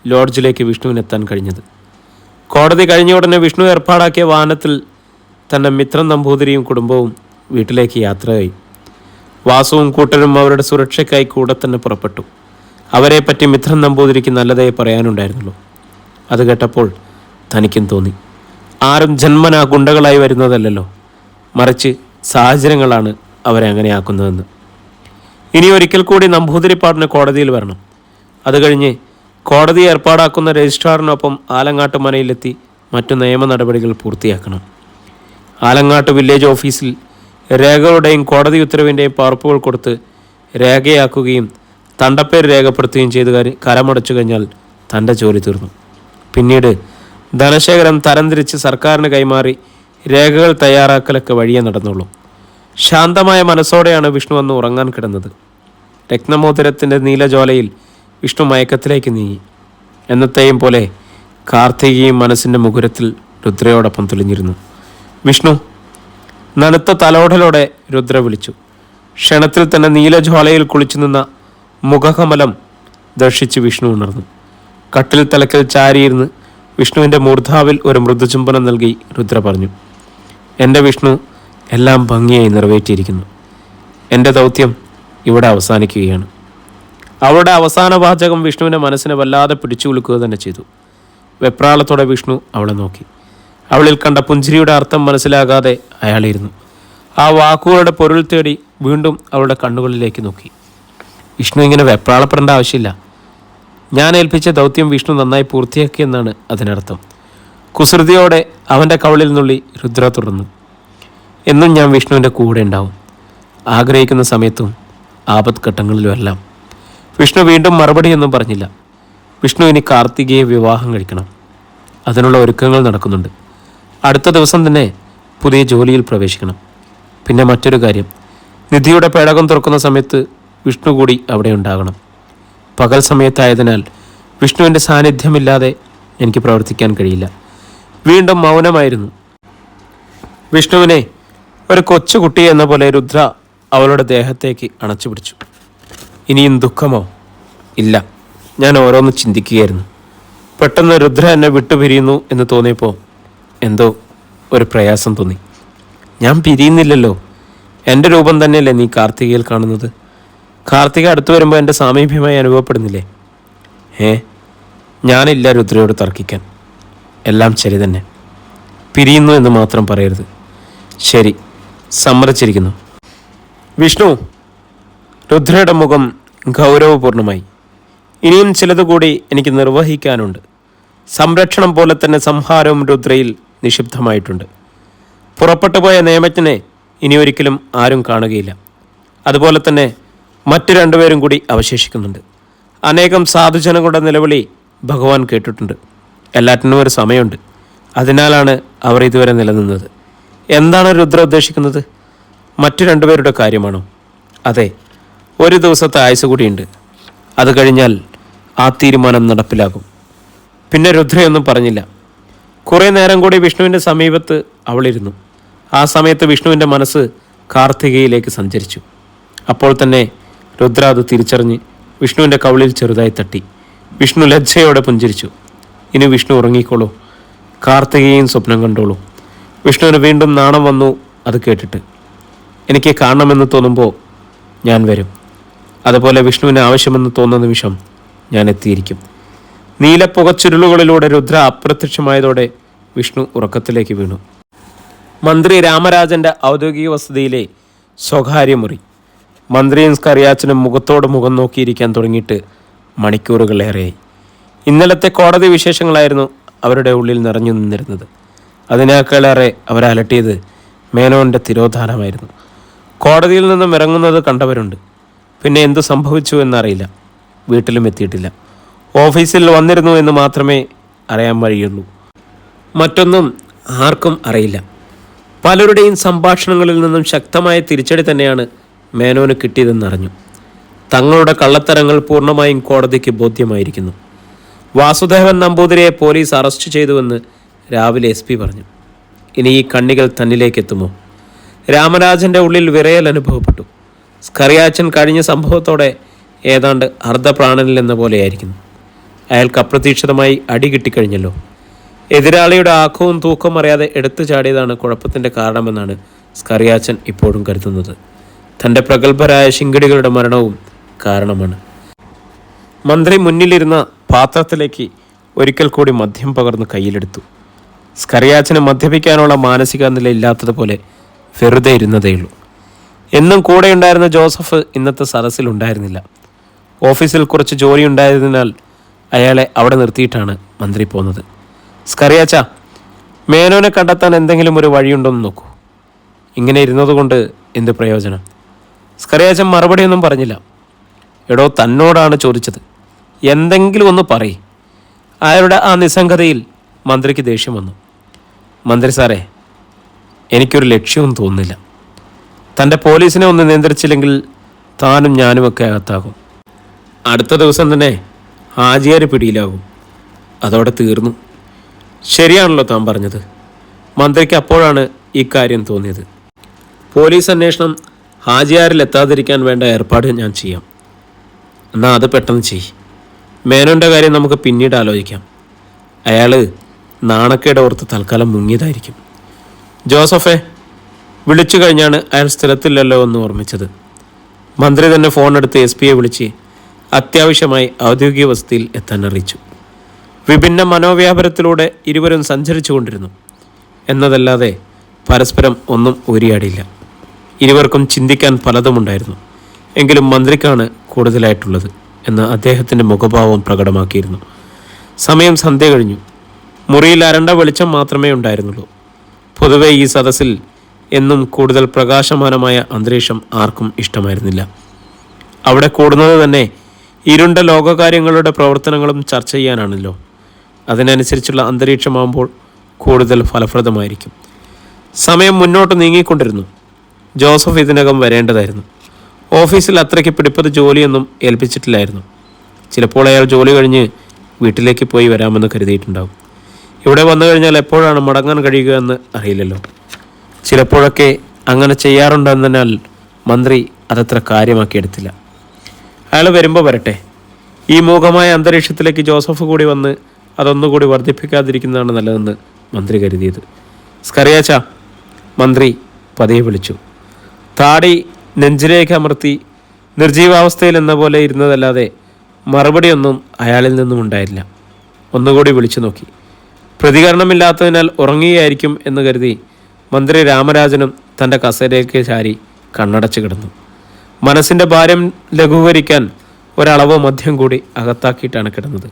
ലോഡ്ജിലേക്ക് വിഷ്ണുവിനെത്താൻ കഴിഞ്ഞത്. കോടതി കഴിഞ്ഞ ഉടനെ വിഷ്ണു ഏർപ്പാടാക്കിയ വാഹനത്തിൽ തൻ്റെ മിത്രൻ നമ്പൂതിരിയും കുടുംബവും വീട്ടിലേക്ക് യാത്രയായി. വാസുവും കൂട്ടരും അവരുടെ സുരക്ഷയ്ക്കായി കൂടെ തന്നെ പുറപ്പെട്ടു. അവരെപ്പറ്റി മിത്രൻ നമ്പൂതിരിക്ക് നല്ലതേ പറയാനുണ്ടായിരുന്നുള്ളൂ. അത് കേട്ടപ്പോൾ തനിക്കും തോന്നി, ആരും ജന്മനാ ഗുണ്ടകളായി വരുന്നതല്ലല്ലോ, മറിച്ച് സാഹചര്യങ്ങളാണ് അവരെ അങ്ങനെയാക്കുന്നതെന്ന്. ഇനി ഒരിക്കൽ കൂടി നമ്പൂതിരിപ്പാടിന് കോടതിയിൽ വരണം. അത് കഴിഞ്ഞ് കോടതി ഏർപ്പാടാക്കുന്ന രജിസ്ട്രാറിനൊപ്പം ആലങ്ങാട്ട് മനയിലെത്തി മറ്റു നിയമ നടപടികൾ പൂർത്തിയാക്കണം. ആലങ്ങാട്ട് വില്ലേജ് ഓഫീസിൽ രേഖകളുടെയും കോടതി ഉത്തരവിൻ്റെയും പകർപ്പുകൾ കൊടുത്ത് രേഖയാക്കുകയും തണ്ടപ്പേര് രേഖപ്പെടുത്തുകയും ചെയ്ത് കരമടച്ചു കഴിഞ്ഞാൽ തൻ്റെ ജോലി തീർന്നു. പിന്നീട് ധനശേഖരം തരംതിരിച്ച് സർക്കാരിന് കൈമാറി രേഖകൾ തയ്യാറാക്കലൊക്കെ വഴിയെ നടന്നുള്ളൂ. ശാന്തമായ മനസ്സോടെയാണ് വിഷ്ണു അന്ന് ഉറങ്ങാൻ കിടന്നത്. രത്നമോതിരത്തിൻ്റെ നീലജ്വാലയിൽ വിഷ്ണു മയക്കത്തിലേക്ക് നീങ്ങി. എന്നത്തെയും പോലെ കാർത്തികയും മനസ്സിൻ്റെ മുകുരത്തിൽ രുദ്രയോടൊപ്പം തെളിഞ്ഞിരുന്നു. വിഷ്ണു! നനുത്ത തലോടലോടെ രുദ്ര വിളിച്ചു. ക്ഷണത്തിൽ തന്നെ നീലജ്വാലയിൽ കുളിച്ചു നിന്ന മുഖകമലം ദർശിച്ച് വിഷ്ണു ഉണർന്നു. കട്ടിൽ തലക്കൽ ചാരിയിരുന്ന് വിഷ്ണുവിൻ്റെ മൂർധാവിൽ ഒരു മൃദുചുംബനം നൽകി രുദ്ര പറഞ്ഞു, എൻ്റെ വിഷ്ണു എല്ലാം ഭംഗിയായി നിറവേറ്റിയിരിക്കുന്നു. എൻ്റെ ദൗത്യം ഇവിടെ അവസാനിക്കുകയാണ്. അവളുടെ അവസാന വാചകം വിഷ്ണുവിൻ്റെ മനസ്സിനെ വല്ലാതെ പിടിച്ചു കുലുക്കുക തന്നെ ചെയ്തു. വെപ്രാളത്തോടെ വിഷ്ണു അവളെ നോക്കി. അവളിൽ കണ്ട പുഞ്ചിരിയുടെ അർത്ഥം മനസ്സിലാകാതെ അയാളിരുന്നു. ആ വാക്കുകളുടെ പൊരുൾ തേടി വീണ്ടും അവളുടെ കണ്ണുകളിലേക്ക് നോക്കി. വിഷ്ണു ഇങ്ങനെ വെപ്രാളപ്പെടേണ്ട ആവശ്യമില്ല. ഞാൻ ഏൽപ്പിച്ച ദൗത്യം വിഷ്ണു നന്നായി പൂർത്തിയാക്കിയെന്നാണ് അതിനർത്ഥം. കുസൃതിയോടെ അവൻ്റെ കവളിൽ നുള്ളി രുദ്ര തുടർന്നു. എന്നും ഞാൻ വിഷ്ണുവിൻ്റെ കൂടെ ഉണ്ടാവും, ആഗ്രഹിക്കുന്ന സമയത്തും ആപത്ത് ഘട്ടങ്ങളിലുമെല്ലാം. വിഷ്ണു വീണ്ടും മറുപടിയൊന്നും പറഞ്ഞില്ല. വിഷ്ണു ഇനി കാർത്തികയെ വിവാഹം കഴിക്കണം. അതിനുള്ള ഒരുക്കങ്ങൾ നടക്കുന്നുണ്ട്. അടുത്ത ദിവസം തന്നെ പുതിയ ജോലിയിൽ പ്രവേശിക്കണം. പിന്നെ മറ്റൊരു കാര്യം, നിധിയുടെ പേടകം തുറക്കുന്ന സമയത്ത് വിഷ്ണു കൂടി അവിടെ ഉണ്ടാകണം. പകൽ സമയത്തായതിനാൽ വിഷ്ണുവിൻ്റെ സാന്നിധ്യമില്ലാതെ എനിക്ക് പ്രവർത്തിക്കാൻ കഴിയില്ല. വീണ്ടും മൗനമായിരുന്നു. വിഷ്ണുവിനെ ഒരു കൊച്ചുകുട്ടി എന്ന പോലെ രുദ്ര അവളുടെ ദേഹത്തേക്ക് അണച്ചു പിടിച്ചു. ഇനിയും ദുഃഖമോ? ഇല്ല, ഞാൻ ഓരോന്ന് ചിന്തിക്കുകയായിരുന്നു. പെട്ടെന്ന് രുദ്ര എന്നെ വിട്ടുപിരിയുന്നു എന്ന് തോന്നിയപ്പോൾ എന്തോ ഒരു പ്രയാസം തോന്നി. ഞാൻ പിരിയുന്നില്ലല്ലോ. എൻ്റെ രൂപം തന്നെയല്ലേ നീ കാർത്തികയിൽ കാണുന്നത്. കാർത്തിക അടുത്തു വരുമ്പോൾ എൻ്റെ സാമീപ്യമായി അനുഭവപ്പെടുന്നില്ലേ? ഞാനില്ല രുദ്രയോട് തർക്കിക്കാൻ. എല്ലാം ശരി തന്നെ. പിരിയുന്നു എന്ന് മാത്രം പറയരുത്. ശരി, സമ്മതിച്ചിരിക്കുന്നു. വിഷ്ണു! രുദ്രയുടെ മുഖം ഗൗരവപൂർണമായി. ഇനിയും ചിലത് കൂടി എനിക്ക് നിർവഹിക്കാനുണ്ട്. സംരക്ഷണം പോലെ തന്നെ സംഹാരവും രുദ്രയിൽ നിക്ഷിപ്തമായിട്ടുണ്ട്. പുറപ്പെട്ടു പോയ നിയമജ്ഞനെ ഇനി ഒരിക്കലും ആരും കാണുകയില്ല. അതുപോലെ തന്നെ മറ്റു രണ്ടുപേരും കൂടി അവശേഷിക്കുന്നുണ്ട്. അനേകം സാധുജനങ്ങളുടെ നിലവിളി ഭഗവാൻ കേട്ടിട്ടുണ്ട്. എല്ലാറ്റിനും ഒരു സമയമുണ്ട്. അതിനാലാണ് അവർ ഇതുവരെ നിലനിന്നത്. എന്താണ് രുദ്ര ഉദ്ദേശിക്കുന്നത്? മറ്റു രണ്ടുപേരുടെ കാര്യമാണോ? അതെ, ഒരു ദിവസത്തെ ആയുസ് കൂടിയുണ്ട്. അത് കഴിഞ്ഞാൽ ആ തീരുമാനം നടപ്പിലാകും. പിന്നെ രുദ്രയൊന്നും പറഞ്ഞില്ല. കുറേ നേരം കൂടി വിഷ്ണുവിൻ്റെ സമീപത്ത് അവളിരുന്നു. ആ സമയത്ത് വിഷ്ണുവിൻ്റെ മനസ്സ് കാർത്തികയിലേക്ക് സഞ്ചരിച്ചു. അപ്പോൾ തന്നെ രുദ്ര അത് തിരിച്ചറിഞ്ഞ് വിഷ്ണുവിൻ്റെ കവിളിൽ ചെറുതായി തട്ടി. വിഷ്ണു ലജ്ജയോടെ പുഞ്ചിരിച്ചു. ഇനി വിഷ്ണു ഉറങ്ങിക്കോളൂ, കാർത്തികയും സ്വപ്നം കണ്ടോളൂ. വിഷ്ണുവിന് വീണ്ടും നാണം വന്നു അത് കേട്ടിട്ട്. എനിക്ക് കാണണമെന്ന് തോന്നുമ്പോൾ ഞാൻ വരും. അതുപോലെ വിഷ്ണുവിന് ആവശ്യമെന്ന് തോന്നുന്ന നിമിഷം ഞാൻ എത്തിയിരിക്കും. നീലപ്പുകച്ചുരുളുകളിലൂടെ രുദ്ര അപ്രത്യക്ഷമായതോടെ വിഷ്ണു ഉറക്കത്തിലേക്ക് വീണു. മന്ത്രി രാമരാജൻ്റെ ഔദ്യോഗിക വസതിയിലെ സ്വകാര്യ മുറി. മന്ത്രിയും സ്കറിയാച്ചനും മുഖത്തോട് മുഖം നോക്കിയിരിക്കാൻ തുടങ്ങിയിട്ട് മണിക്കൂറുകളേറെയായി. ഇന്നലത്തെ കോടതി വിശേഷങ്ങളായിരുന്നു അവരുടെ ഉള്ളിൽ നിറഞ്ഞു നിന്നിരുന്നത്. അതിനേക്കാളേറെ അവരെ അലട്ടിയത് മേനോൻ്റെ തിരോധാനമായിരുന്നു. കോടതിയിൽ നിന്നും ഇറങ്ങുന്നത് കണ്ടവരുണ്ട്. പിന്നെ എന്തു സംഭവിച്ചു എന്നറിയില്ല. വീട്ടിലും എത്തിയിട്ടില്ല. ഓഫീസിൽ വന്നിരുന്നു എന്ന് മാത്രമേ അറിയാൻ വഴിയുള്ളൂ. മറ്റൊന്നും ആർക്കും അറിയില്ല. പലരുടെയും സംഭാഷണങ്ങളിൽ നിന്നും ശക്തമായ തിരിച്ചടി തന്നെയാണ് മേനോന് കിട്ടിയതെന്നറിഞ്ഞു. തങ്ങളുടെ കള്ളത്തരങ്ങൾ പൂർണ്ണമായും കോടതിക്ക് ബോധ്യമായിരിക്കുന്നു. വാസുദേവൻ നമ്പൂതിരിയെ പോലീസ് അറസ്റ്റ് ചെയ്തുവെന്ന് രാവിലെ SP പറഞ്ഞു. ഇനി ഈ കണ്ണികൾ തന്നിലേക്ക് എത്തുമോ? രാമരാജൻ്റെ ഉള്ളിൽ വിറയൽ അനുഭവപ്പെട്ടു. സ്കറിയാച്ചൻ കഴിഞ്ഞ സംഭവത്തോടെ ഏതാണ്ട് അർദ്ധപ്രാണനിൽ എന്ന പോലെയായിരിക്കുന്നു. അയാൾക്ക് അപ്രതീക്ഷിതമായി അടി കിട്ടിക്കഴിഞ്ഞല്ലോ. എതിരാളിയുടെ ആക്കവും തൂക്കവും അറിയാതെ എടുത്തു ചാടിയതാണ് കുഴപ്പത്തിൻ്റെ കാരണമെന്നാണ് സ്കറിയാച്ചൻ ഇപ്പോഴും കരുതുന്നത്. തൻ്റെ പ്രഗത്ഭരായ ശിങ്കിടികളുടെ മരണവും കാരണമാണ്. മന്ത്രി മുന്നിലിരുന്ന പാത്രത്തിലേക്ക് ഒരിക്കൽ കൂടി മദ്യം പകർന്ന് കയ്യിലെടുത്തു. സ്കറിയാച്ചന് മദ്യപിക്കാനുള്ള മാനസിക നില ഇല്ലാത്തതുപോലെ വെറുതെ ഇരുന്നതേയുള്ളൂ. എന്നും കൂടെയുണ്ടായിരുന്ന ജോസഫ് ഇന്നത്തെ സദസ്സിലുണ്ടായിരുന്നില്ല. ഓഫീസിൽ കുറച്ച് ജോലി ഉണ്ടായതിനാൽ അയാളെ അവിടെ നിർത്തിയിട്ടാണ് മന്ത്രി പോകുന്നത്. സ്കറിയാച്ച, മേനോനെ കണ്ടെത്താൻ എന്തെങ്കിലും ഒരു വഴിയുണ്ടോയെന്ന് നോക്കൂ. ഇങ്ങനെ ഇരുന്നതുകൊണ്ട് എന്ത് പ്രയോജനം? സ്കറിയാച്ചൻ മറുപടിയൊന്നും പറഞ്ഞില്ല. എടോ, തന്നോടാണ് ചോദിച്ചത്, എന്തെങ്കിലും ഒന്ന് പറയ്. അയാളുടെ ആ നിസ്സംഗതയിൽ മന്ത്രിക്ക് ദേഷ്യം വന്നു. മന്ത്രി സാറേ, എനിക്കൊരു ലക്ഷ്യവും തോന്നുന്നില്ല. തൻ്റെ പോലീസിനെ ഒന്ന് നിയന്ത്രിച്ചില്ലെങ്കിൽ താനും ഞാനുമൊക്കെ അകത്താകും. അടുത്ത ദിവസം തന്നെ ഹാജിയാർ പിടിയിലാകും. അതോടെ തീർന്നു. ശരിയാണല്ലോ താൻ പറഞ്ഞത്. മന്ത്രിക്ക് അപ്പോഴാണ് ഈ കാര്യം തോന്നിയത്. പോലീസ് അന്വേഷണം ഹാജിയാറിൽ എത്താതിരിക്കാൻ വേണ്ട ഏർപ്പാട് ഞാൻ ചെയ്യാം. എന്നാൽ അത് പെട്ടെന്ന് ചെയ്യ്. മേനോൻ്റെ കാര്യം നമുക്ക് പിന്നീട് ആലോചിക്കാം. അയാൾ നാണക്കേട് ഓർത്ത് തൽക്കാലം മുങ്ങിയതായിരിക്കും. ജോസഫെ വിളിച്ചു കഴിഞ്ഞാണ് അയാൾ സ്ഥലത്തില്ലല്ലോ എന്ന് ഓർമ്മിച്ചത്. മന്ത്രി തന്നെ ഫോണെടുത്ത് SP വിളിച്ച് അത്യാവശ്യമായി ഔദ്യോഗിക വസതിയിൽ എത്താൻ അറിയിച്ചു. വിഭിന്ന മനോവ്യാപാരത്തിലൂടെ ഇരുവരും സഞ്ചരിച്ചു കൊണ്ടിരുന്നു എന്നതല്ലാതെ പരസ്പരം ഒന്നും ഊരിയാടിയില്ല. ഇരുവർക്കും ചിന്തിക്കാൻ പലതുമുണ്ടായിരുന്നു. എങ്കിലും മന്ത്രിക്കാണ് കൂടുതലായിട്ടുള്ളത് എന്ന് അദ്ദേഹത്തിൻ്റെ മുഖഭാവം പ്രകടമാക്കിയിരുന്നു. സമയം സന്ധ്യ കഴിഞ്ഞു. മുറിയിൽ അരണ്ട വെളിച്ചം മാത്രമേ ഉണ്ടായിരുന്നുള്ളൂ. പൊതുവെ ഈ സദസ്സിൽ എന്നും കൂടുതൽ പ്രകാശമാനമായ അന്തരീക്ഷം ആർക്കും ഇഷ്ടമായിരുന്നില്ല. അവിടെ കൂടുന്നത് തന്നെ ഇരുണ്ട ലോകകാര്യങ്ങളുടെ പ്രവർത്തനങ്ങളും ചർച്ച ചെയ്യാനാണല്ലോ. അതിനനുസരിച്ചുള്ള അന്തരീക്ഷമാകുമ്പോൾ കൂടുതൽ ഫലപ്രദമായിരിക്കും. സമയം മുന്നോട്ട് നീങ്ങിക്കൊണ്ടിരുന്നു. ജോസഫ് ഇതിനകം വരേണ്ടതായിരുന്നു. ഓഫീസിൽ അത്രയ്ക്ക് പിടിപ്പത് ജോലിയൊന്നും ഏൽപ്പിച്ചിട്ടില്ലായിരുന്നു. ചിലപ്പോൾ അയാൾ ജോലി കഴിഞ്ഞ് വീട്ടിലേക്ക് പോയി വരാമെന്ന് കരുതിയിട്ടുണ്ടാവും. ഇവിടെ വന്നു കഴിഞ്ഞാൽ എപ്പോഴാണ് മടങ്ങാൻ കഴിയുക എന്ന് അറിയില്ലല്ലോ. ചിലപ്പോഴൊക്കെ അങ്ങനെ ചെയ്യാറുണ്ടെന്നതിനാൽ മന്ത്രി അതത്ര കാര്യമാക്കിയെടുത്തില്ല. അയാൾ വരുമ്പോൾ വരട്ടെ. ഈ മൂകമായ അന്തരീക്ഷത്തിലേക്ക് ജോസഫ് കൂടി വന്ന് അതൊന്നുകൂടി വർദ്ധിപ്പിക്കാതിരിക്കുന്നതാണ് നല്ലതെന്ന് മന്ത്രി കരുതിയത്. സ്കറിയാച്ച, മന്ത്രി പതിയെ വിളിച്ചു. താടി നെഞ്ചിലേക്ക് അമർത്തി നിർജീവാവസ്ഥയിൽ എന്ന പോലെ ഇരുന്നതല്ലാതെ മറുപടിയൊന്നും അയാളിൽ നിന്നും ഉണ്ടായില്ല. ഒന്നുകൂടി വിളിച്ചു നോക്കി. പ്രതികരണമില്ലാത്തതിനാൽ ഉറങ്ങുകയായിരിക്കും എന്ന് കരുതി മന്ത്രി രാമരാജനും തൻ്റെ കസേരയ്ക്ക് ചാരി കണ്ണടച്ച് കിടന്നു. മനസ്സിൻ്റെ ഭാരം ലഘൂകരിക്കാൻ ഒരളവ് മദ്യം കൂടി അകത്താക്കിയിട്ടാണ് കിടന്നത്.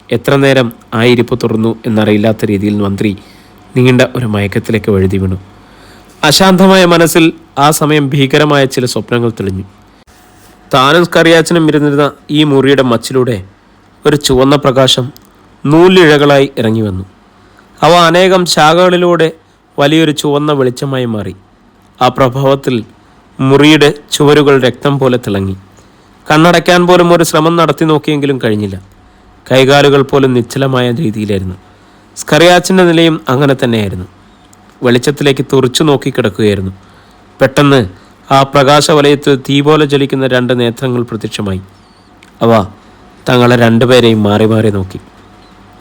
എത്ര നേരം ആ ഇരിപ്പ് തുറന്നു എന്നറിയില്ലാത്ത രീതിയിൽ മന്ത്രി നീണ്ട ഒരു മയക്കത്തിലേക്ക് വഴുതി വീണു. അശാന്തമായ മനസ്സിൽ ആ സമയം ഭീകരമായ ചില സ്വപ്നങ്ങൾ തെളിഞ്ഞു. താനും സ്കറിയാച്ചനും ഇരുന്നിരുന്ന ഈ മുറിയുടെ മച്ചിലൂടെ ഒരു ചുവന്ന പ്രകാശം നൂലിഴകളായി ഇറങ്ങി വന്നു. അവ അനേകം ശാഖകളിലൂടെ വലിയൊരു ചുവന്ന വെളിച്ചമായി മാറി. ആ പ്രഭാവത്തിൽ മുറിയുടെ ചുവരുകൾ രക്തം പോലെ തിളങ്ങി. കണ്ണടയ്ക്കാൻ പോലും ഒരു ശ്രമം നടത്തി നോക്കിയെങ്കിലും കഴിഞ്ഞില്ല. കൈകാലുകൾ പോലും നിശ്ചലമായ രീതിയിലായിരുന്നു. സ്കറിയാച്ചൻ്റെ നിലയും അങ്ങനെ തന്നെയായിരുന്നു. വെളിച്ചത്തിലേക്ക് തുറച്ചു നോക്കി കിടക്കുകയായിരുന്നു. പെട്ടെന്ന് ആ പ്രകാശവലയത്തിൽ തീ പോലെ ജ്വലിക്കുന്ന രണ്ട് നേത്രങ്ങൾ പ്രത്യക്ഷമായി. അവ തങ്ങളെ രണ്ടുപേരെയും മാറി മാറി നോക്കി.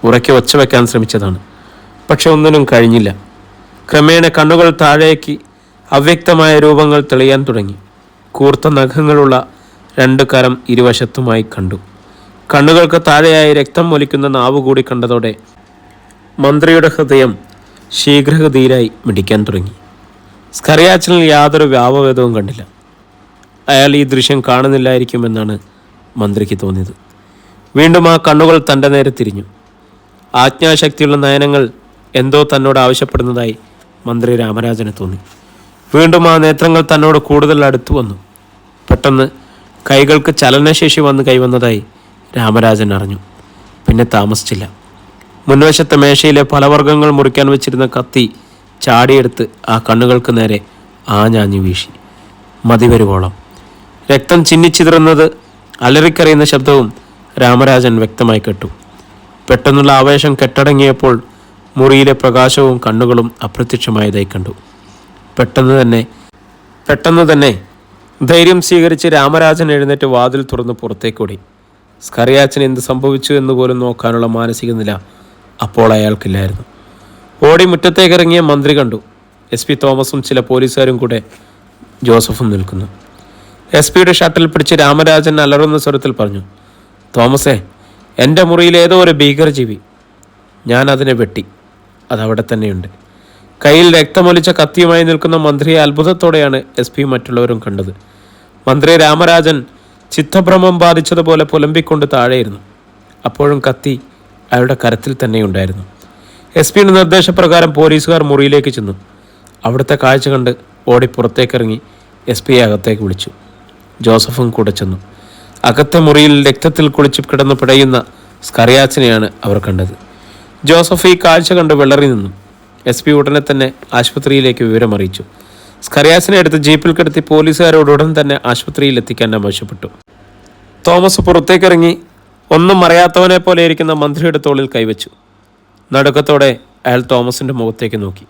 ഉറക്കെ ഒച്ച വയ്ക്കാൻ ശ്രമിച്ചതാണ്. പക്ഷെ ഒന്നിനും കഴിഞ്ഞില്ല. ക്രമേണ കണ്ണുകൾ താഴേക്ക് അവ്യക്തമായ രൂപങ്ങൾ തെളിയാൻ തുടങ്ങി. കൂർത്ത നഖങ്ങളുള്ള രണ്ട് കരം ഇരുവശത്തുമായി കണ്ടു. കണ്ണുകൾക്ക് താഴെയായി രക്തം ഒലിക്കുന്ന നാവ് കൂടി കണ്ടതോടെ മന്ത്രിയുടെ ഹൃദയം ശീഘ്രഗതിയിലായി മിടിക്കാൻ തുടങ്ങി. സ്കറിയാച്ചനിൽ യാതൊരു വ്യാപവേദവും കണ്ടില്ല. അയാൾ ഈ ദൃശ്യം കാണുന്നില്ലായിരിക്കുമെന്നാണ് മന്ത്രിക്ക് തോന്നിയത്. വീണ്ടും ആ കണ്ണുകൾ തൻ്റെ നേരെ തിരിഞ്ഞു. ആജ്ഞാശക്തിയുള്ള നയനങ്ങൾ എന്തോ തന്നോട് ആവശ്യപ്പെടുന്നതായി മന്ത്രി രാമരാജന് തോന്നി. വീണ്ടും ആ നേത്രങ്ങൾ തന്നോട് കൂടുതൽ അടുത്തു വന്നു. പെട്ടെന്ന് കൈകൾക്ക് ചലനശേഷി വന്ന് കൈവന്നതായി രാമരാജൻ അറിഞ്ഞു. പിന്നെ താമസിച്ചില്ല. മുൻവശത്തെ മേശയിലെ ഫലവർഗ്ഗങ്ങൾ മുറിക്കാൻ വെച്ചിരുന്ന കത്തി ചാടിയെടുത്ത് ആ കണ്ണുകൾക്ക് നേരെ ആഞ്ഞാഞ്ഞു വീശി. മതിവരുവോളം രക്തം ചിന്നിച്ചിതറുന്നത് അലറിക്കറിയുന്ന ശബ്ദവും രാമരാജൻ വ്യക്തമായി കേട്ടു. പെട്ടെന്നുള്ള ആവേശം കെട്ടടങ്ങിയപ്പോൾ മുറിയിലെ പ്രകാശവും കണ്ണുകളും അപ്രത്യക്ഷമായതായി കണ്ടു. പെട്ടെന്ന് തന്നെ ധൈര്യം സ്വീകരിച്ച് രാമരാജൻ എഴുന്നേറ്റ് വാതിൽ തുറന്ന് പുറത്തേക്കോടി. സ്കറിയാച്ചന് എന്ത് സംഭവിച്ചു എന്ന് പോലും നോക്കാനുള്ള മാനസിക നില അപ്പോൾ അയാൾക്കില്ലായിരുന്നു. ഓടി മുറ്റത്തേക്കിറങ്ങിയ മന്ത്രി കണ്ടു. SP തോമസും ചില പോലീസുകാരും കൂടെ ജോസഫും നിൽക്കുന്നു. SP ഷട്ടിൽ പിടിച്ച് രാമരാജൻ അലറുന്ന സ്വരത്തിൽ പറഞ്ഞു, തോമസേ, എൻ്റെ മുറിയിൽ ഏതോ ഒരു ഭീകരജീവി. ഞാൻ അതിനെ വെട്ടി. അതവിടെ തന്നെയുണ്ട്. കയ്യിൽ രക്തമൊലിച്ച കത്തിയുമായി നിൽക്കുന്ന മന്ത്രിയെ അത്ഭുതത്തോടെയാണ് SP മറ്റുള്ളവരും കണ്ടത്. മന്ത്രി രാമരാജൻ ചിത്തഭ്രമം ബാധിച്ചതുപോലെ പുലമ്പിക്കൊണ്ട് താഴെയിരുന്നു. അപ്പോഴും കത്തി അയാളുടെ കരത്തിൽ തന്നെയുണ്ടായിരുന്നു. SP നിർദ്ദേശപ്രകാരം പോലീസുകാർ മുറിയിലേക്ക് ചെന്നു. അവിടുത്തെ കാഴ്ച കണ്ട് ഓടി പുറത്തേക്കിറങ്ങി SP അകത്തേക്ക് വിളിച്ചു. ജോസഫും കൂടെ ചെന്നു. അകത്തെ മുറിയിൽ രക്തത്തിൽ കുളിച്ച് കിടന്ന് പിടയുന്ന സ്കറിയാച്ചനെയാണ് അവർ കണ്ടത്. ജോസഫ് ഈ കാഴ്ച കണ്ട് വിളറി നിന്നു. SP ഉടനെ തന്നെ ആശുപത്രിയിലേക്ക് വിവരമറിയിച്ചു. സ്കറിയാച്ചനെ എടുത്ത് ജീപ്പിൽ കിടത്തി പോലീസുകാരോട് ഉടൻ തന്നെ ആശുപത്രിയിൽ എത്തിക്കാൻ ആവശ്യപ്പെട്ടു. തോമസ് പുറത്തേക്കിറങ്ങി ഒന്നും അറിയാത്തവനെ പോലെ ഇരിക്കുന്ന മന്ത്രിയുടെ തോളിൽ കൈവച്ചു. നടുക്കത്തോടെ അയാൾ തോമസിൻ്റെ മുഖത്തേക്ക് നോക്കി.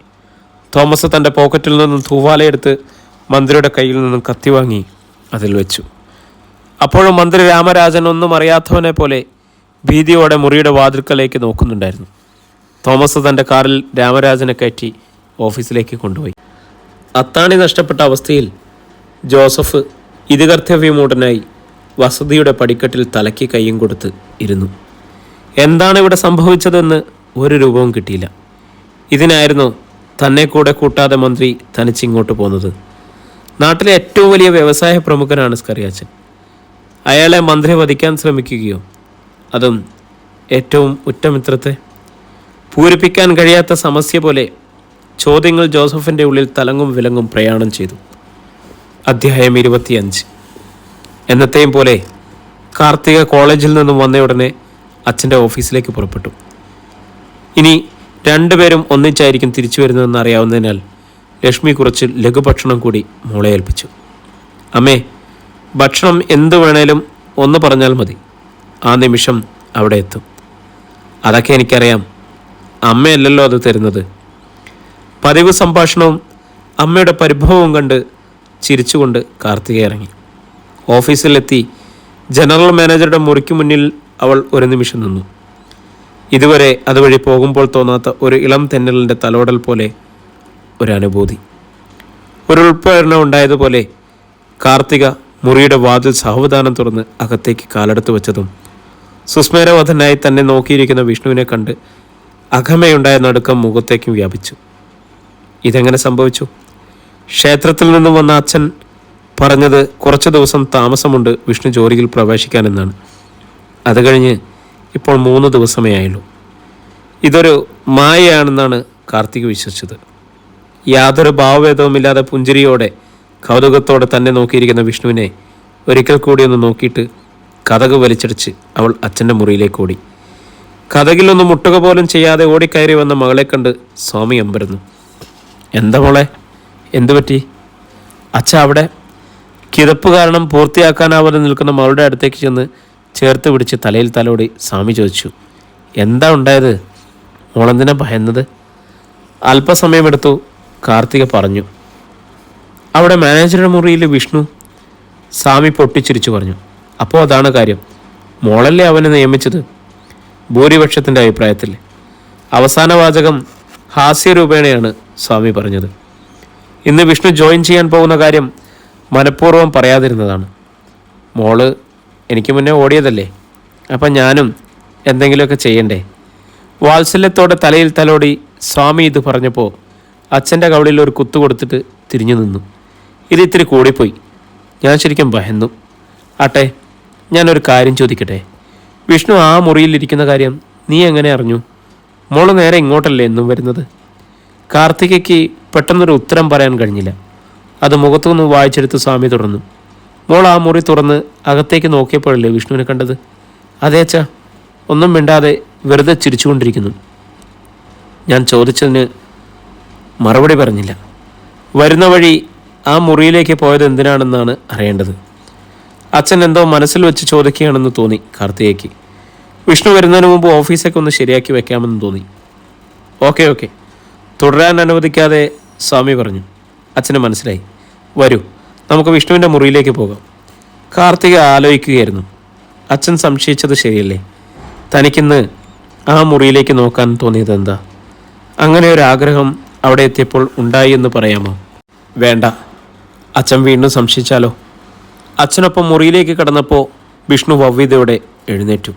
തോമസ് തൻ്റെ പോക്കറ്റിൽ നിന്നും തൂവാലയെടുത്ത് മന്ത്രിയുടെ കയ്യിൽ നിന്നും കത്തി വാങ്ങി അതിൽ വെച്ചു. അപ്പോഴും മന്ത്രി രാമരാജൻ ഒന്നും അറിയാത്തവനെ പോലെ ഭീതിയോടെ മുറിയുടെ വാതിൽക്കലേക്ക് നോക്കുന്നുണ്ടായിരുന്നു. തോമസ് തൻ്റെ കാറിൽ രാമരാജനെ കയറ്റി ഓഫീസിലേക്ക് കൊണ്ടുപോയി. അത്താണി നഷ്ടപ്പെട്ട അവസ്ഥയിൽ ജോസഫ് ഇതികർത്തവ്യമൂടനായി വസതിയുടെ പടിക്കെട്ടിൽ തലയ്ക്ക് കയ്യും കൊടുത്ത് ഇരുന്നു. എന്താണ് ഇവിടെ സംഭവിച്ചതെന്ന് ഒരു രൂപവും കിട്ടിയില്ല. ഇതിനായിരുന്നു തന്നെ കൂടെ കൂട്ടാതെ മന്ത്രി തനിച്ചിങ്ങോട്ട് പോകുന്നത്. നാട്ടിലെ ഏറ്റവും വലിയ വ്യവസായ പ്രമുഖനാണ് സ്കറിയാച്ചൻ. അയാളെ മന്ത്രി വധിക്കാൻ ശ്രമിക്കുകയോ, അതും ഏറ്റവും ഉറ്റമിത്രത്തെ? പൂരിപ്പിക്കാൻ കഴിയാത്ത സമസ്യ പോലെ ചോദ്യങ്ങൾ ജോസഫിൻ്റെ ഉള്ളിൽ തലങ്ങും വിലങ്ങും പ്രയാണം ചെയ്തു. അധ്യായം 25. എന്നത്തെയും പോലെ കാർത്തിക കോളേജിൽ നിന്നും വന്നയുടനെ അച്ഛൻ്റെ ഓഫീസിലേക്ക് പുറപ്പെട്ടു. ഇനി രണ്ടുപേരും ഒന്നിച്ചായിരിക്കും തിരിച്ചു വരുന്നതെന്ന് അറിയാവുന്നതിനാൽ ലക്ഷ്മി കുറച്ച് ലഘുഭക്ഷണം കൂടി മോളെ ഏൽപ്പിച്ചു. അമ്മേ, ഭക്ഷണം എന്തു വേണേലും ഒന്ന് പറഞ്ഞാൽ മതി, ആ നിമിഷം അവിടെ എത്തും. അതൊക്കെ എനിക്കറിയാം, അമ്മയല്ലല്ലോ അത് തരുന്നത്. പതിവ് സംഭാഷണവും അമ്മയുടെ പരിഭവവും കണ്ട് ചിരിച്ചുകൊണ്ട് കാർത്തിക ഇറങ്ങി. ഓഫീസിലെത്തി ജനറൽ മാനേജറുടെ മുറിക്ക് മുന്നിൽ അവൾ ഒരു നിമിഷം നിന്നു. ഇതുവരെ അതുവഴി പോകുമ്പോൾ തോന്നാത്ത ഒരു ഇളം തെന്നലിൻ്റെ തലോടൽ പോലെ ഒരനുഭൂതി. ഒരു ഉൾപ്രേരണ ഉണ്ടായതുപോലെ കാർത്തിക മുറിയുടെ വാതിൽ സാവധാനം തുറന്ന് അകത്തേക്ക് കാലെടുത്ത് വെച്ചതും സുസ്മേരവധനായി തന്നെ നോക്കിയിരിക്കുന്ന വിഷ്ണുവിനെ കണ്ട് അകമയുണ്ടായ നടുക്കം മുഖത്തേക്കും വ്യാപിച്ചു. ഇതെങ്ങനെ സംഭവിച്ചു? ക്ഷേത്രത്തിൽ നിന്നും വന്ന അച്ഛൻ പറഞ്ഞത് കുറച്ച് ദിവസം താമസമുണ്ട് വിഷ്ണു ജോലിയിൽ പ്രവേശിക്കാനെന്നാണ്. അത് കഴിഞ്ഞ് ഇപ്പോൾ 3 ദിവസമേ ആയുള്ളൂ. ഇതൊരു മായയാണെന്നാണ് കാർത്തിക് വിശ്വസിച്ചത്. യാതൊരു ഭാവഭേദവുമില്ലാതെ പുഞ്ചിരിയോടെ കൗതുകത്തോടെ തന്നെ നോക്കിയിരിക്കുന്ന വിഷ്ണുവിനെ ഒരിക്കൽ കൂടി ഒന്ന് നോക്കിയിട്ട് കതക് വലിച്ചടിച്ച് അവൾ അച്ഛൻ്റെ മുറിയിലേക്ക് ഓടി. കതകിലൊന്നും മുട്ടുക പോലും ചെയ്യാതെ ഓടിക്കയറി വന്ന മകളെ കണ്ട് സ്വാമി അമ്പരന്നു. എന്താ മോളെ, എന്തു പറ്റി? അച്ഛ അവിടെ. കിതപ്പ് കാരണം പൂർത്തിയാക്കാനാവാതെ നിൽക്കുന്ന മകളുടെ അടുത്തേക്ക് ചെന്ന് ചേർത്ത് പിടിച്ച് തലയിൽ തലോടി സ്വാമി ചോദിച്ചു, എന്താ ഉണ്ടായത്? മോളെന്തിനാ ഭയന്നത്? അല്പസമയമെടുത്തു കാർത്തിക പറഞ്ഞു. അവിടെ മാനേജറുടെ മുറിയിൽ വിഷ്ണു. സ്വാമി പൊട്ടിച്ചിരിച്ചു പറഞ്ഞു, അപ്പോൾ അതാണ് കാര്യം. മോളല്ലേ അവനെ നിയമിച്ചത്? ഭൂരിപക്ഷത്തിൻ്റെ അഭിപ്രായത്തിൽ. അവസാന വാചകം ഹാസ്യരൂപേണയാണ് സ്വാമി പറഞ്ഞത്. ഇന്ന് വിഷ്ണു ജോയിൻ ചെയ്യാൻ പോകുന്ന കാര്യം മനഃപൂർവ്വം പറയാതിരുന്നതാണ്. മോള് എനിക്ക് മുന്നേ ഓടിയതല്ലേ, അപ്പം ഞാനും എന്തെങ്കിലുമൊക്കെ ചെയ്യണ്ടേ? വാത്സല്യത്തോടെ തലയിൽ തലോടി സ്വാമി ഇത് പറഞ്ഞപ്പോൾ അച്ഛൻ്റെ കവളിൽ ഒരു കുത്തു കൊടുത്തിട്ട് തിരിഞ്ഞു നിന്നു. ഇത് ഇത്തിരി കൂടിപ്പോയി. ഞാൻ ശരിക്കും ഭയന്നു. ആട്ടെ, ഞാനൊരു കാര്യം ചോദിക്കട്ടെ. വിഷ്ണു ആ മുറിയിലിരിക്കുന്ന കാര്യം നീ എങ്ങനെ അറിഞ്ഞു? മോള് നേരെ ഇങ്ങോട്ടല്ലേ എന്നും വരുന്നത്? കാർത്തികയ്ക്ക് പെട്ടെന്നൊരു ഉത്തരം പറയാൻ കഴിഞ്ഞില്ല. അത് മുഖത്തുനിന്ന് വായിച്ചെടുത്ത് സ്വാമി തുടർന്നു. മോൾ ആ മുറി തുറന്ന് അകത്തേക്ക് നോക്കിയപ്പോഴല്ലേ വിഷ്ണുവിനെ കണ്ടത്? അതേച്ചാ. ഒന്നും മിണ്ടാതെ വെറുതെ ചിരിച്ചുകൊണ്ടിരിക്കുന്നു. ഞാൻ ചോദിച്ചതിന് മറുപടി പറഞ്ഞില്ല. വരുന്ന വഴി ആ മുറിയിലേക്ക് പോയത് എന്തിനാണെന്നാണ് അറിയേണ്ടത്. അച്ഛൻ എന്തോ മനസ്സിൽ വെച്ച് ചോദിക്കുകയാണെന്ന് തോന്നി കാർത്തികയ്ക്ക്. വിഷ്ണു വരുന്നതിന് മുമ്പ് ഓഫീസൊക്കെ ഒന്ന് ശരിയാക്കി വെക്കാമെന്ന് തോന്നി. ഓക്കെ ഓക്കെ, തുടരാൻ അനുവദിക്കാതെ സ്വാമി പറഞ്ഞു. അച്ഛന് മനസ്സിലായി. വരൂ, നമുക്ക് വിഷ്ണുവിൻ്റെ മുറിയിലേക്ക് പോകാം. കാർത്തിക ആലോചിക്കുകയായിരുന്നു. അച്ഛൻ സംശയിച്ചത് ശരിയല്ലേ? തനിക്കിന്ന് ആ മുറിയിലേക്ക് നോക്കാൻ തോന്നിയത് എന്താ? അങ്ങനെ ഒരു ആഗ്രഹം അവിടെ എത്തിയപ്പോൾ ഉണ്ടായി എന്ന് പറയാമോ? വേണ്ട, അച്ഛൻ വീണ്ടും സംശയിച്ചാലോ? അച്ഛനൊപ്പം മുറിയിലേക്ക് കടന്നപ്പോൾ വിഷ്ണു വവ്വീതയോടെ എഴുന്നേറ്റു.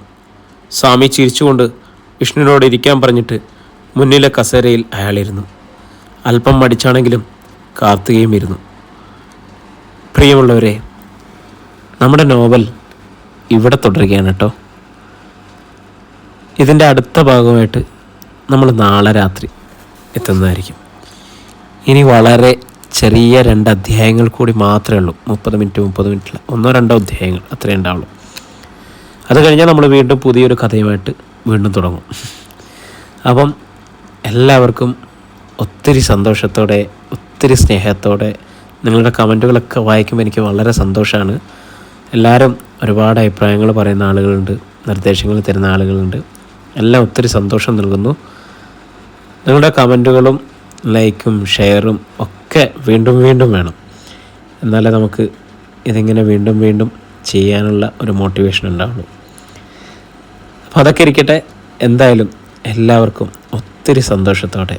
സ്വാമി ചിരിച്ചുകൊണ്ട് വിഷ്ണുവിനോട് ഇരിക്കാൻ പറഞ്ഞിട്ട് മുന്നിലെ കസേരയിൽ അയാളിരുന്നു. അല്പം മടിച്ചാണെങ്കിലും കാർത്തികയും ഇരുന്നു. പ്രിയമുള്ളവരെ, നമ്മുടെ നോവൽ ഇവിടെ തുടരുകയാണ് കേട്ടോ. ഇതിൻ്റെ അടുത്ത ഭാഗമായിട്ട് നമ്മൾ നാളെ രാത്രി എത്തുന്നതായിരിക്കും. ഇനി വളരെ ചെറിയ 2 അധ്യായങ്ങൾ കൂടി മാത്രമേ ഉള്ളൂ. 30 മിനിറ്റുള്ള 1-2 അധ്യായങ്ങൾ അത്രേ ഉണ്ടാവുള്ളൂ. അത് കഴിഞ്ഞാൽ നമ്മൾ വീണ്ടും പുതിയൊരു കഥയുമായിട്ട് വീണ്ടും തുടങ്ങും. അപ്പം എല്ലാവർക്കും ഒത്തിരി സന്തോഷത്തോടെ, ഒത്തിരി സ്നേഹത്തോടെ നിങ്ങളുടെ കമൻറ്റുകളൊക്കെ വായിക്കുമ്പോൾ എനിക്ക് വളരെ സന്തോഷമാണ്. എല്ലാവരും ഒരുപാട് അഭിപ്രായങ്ങൾ പറയുന്ന ആളുകളുണ്ട്, നിർദ്ദേശങ്ങൾ തരുന്ന ആളുകളുണ്ട്. എല്ലാം ഒത്തിരി സന്തോഷം നൽകുന്നു. നിങ്ങളുടെ കമൻറ്റുകളും ലൈക്കും ഷെയറും ഒക്കെ വീണ്ടും വീണ്ടും വേണം. എന്നാലേ നമുക്ക് ഇതിങ്ങനെ വീണ്ടും വീണ്ടും ചെയ്യാനുള്ള ഒരു മോട്ടിവേഷൻ ഉണ്ടാവുള്ളൂ. അപ്പോൾ അതൊക്കെ ഇരിക്കട്ടെ. എന്തായാലും എല്ലാവർക്കും ഒത്തിരി സന്തോഷത്തോടെ,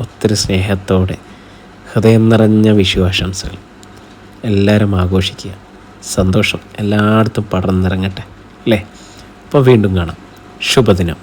ഒത്തിരി സ്നേഹത്തോടെ, ഹൃദയം നിറഞ്ഞ വിഷു ആശംസകൾ. എല്ലാവരും ആഘോഷിക്കുക. സന്തോഷം എല്ലായിടത്തും പടർന്നിറങ്ങട്ടെ അല്ലേ? അപ്പോൾ വീണ്ടും കാണാം. ശുഭദിനം.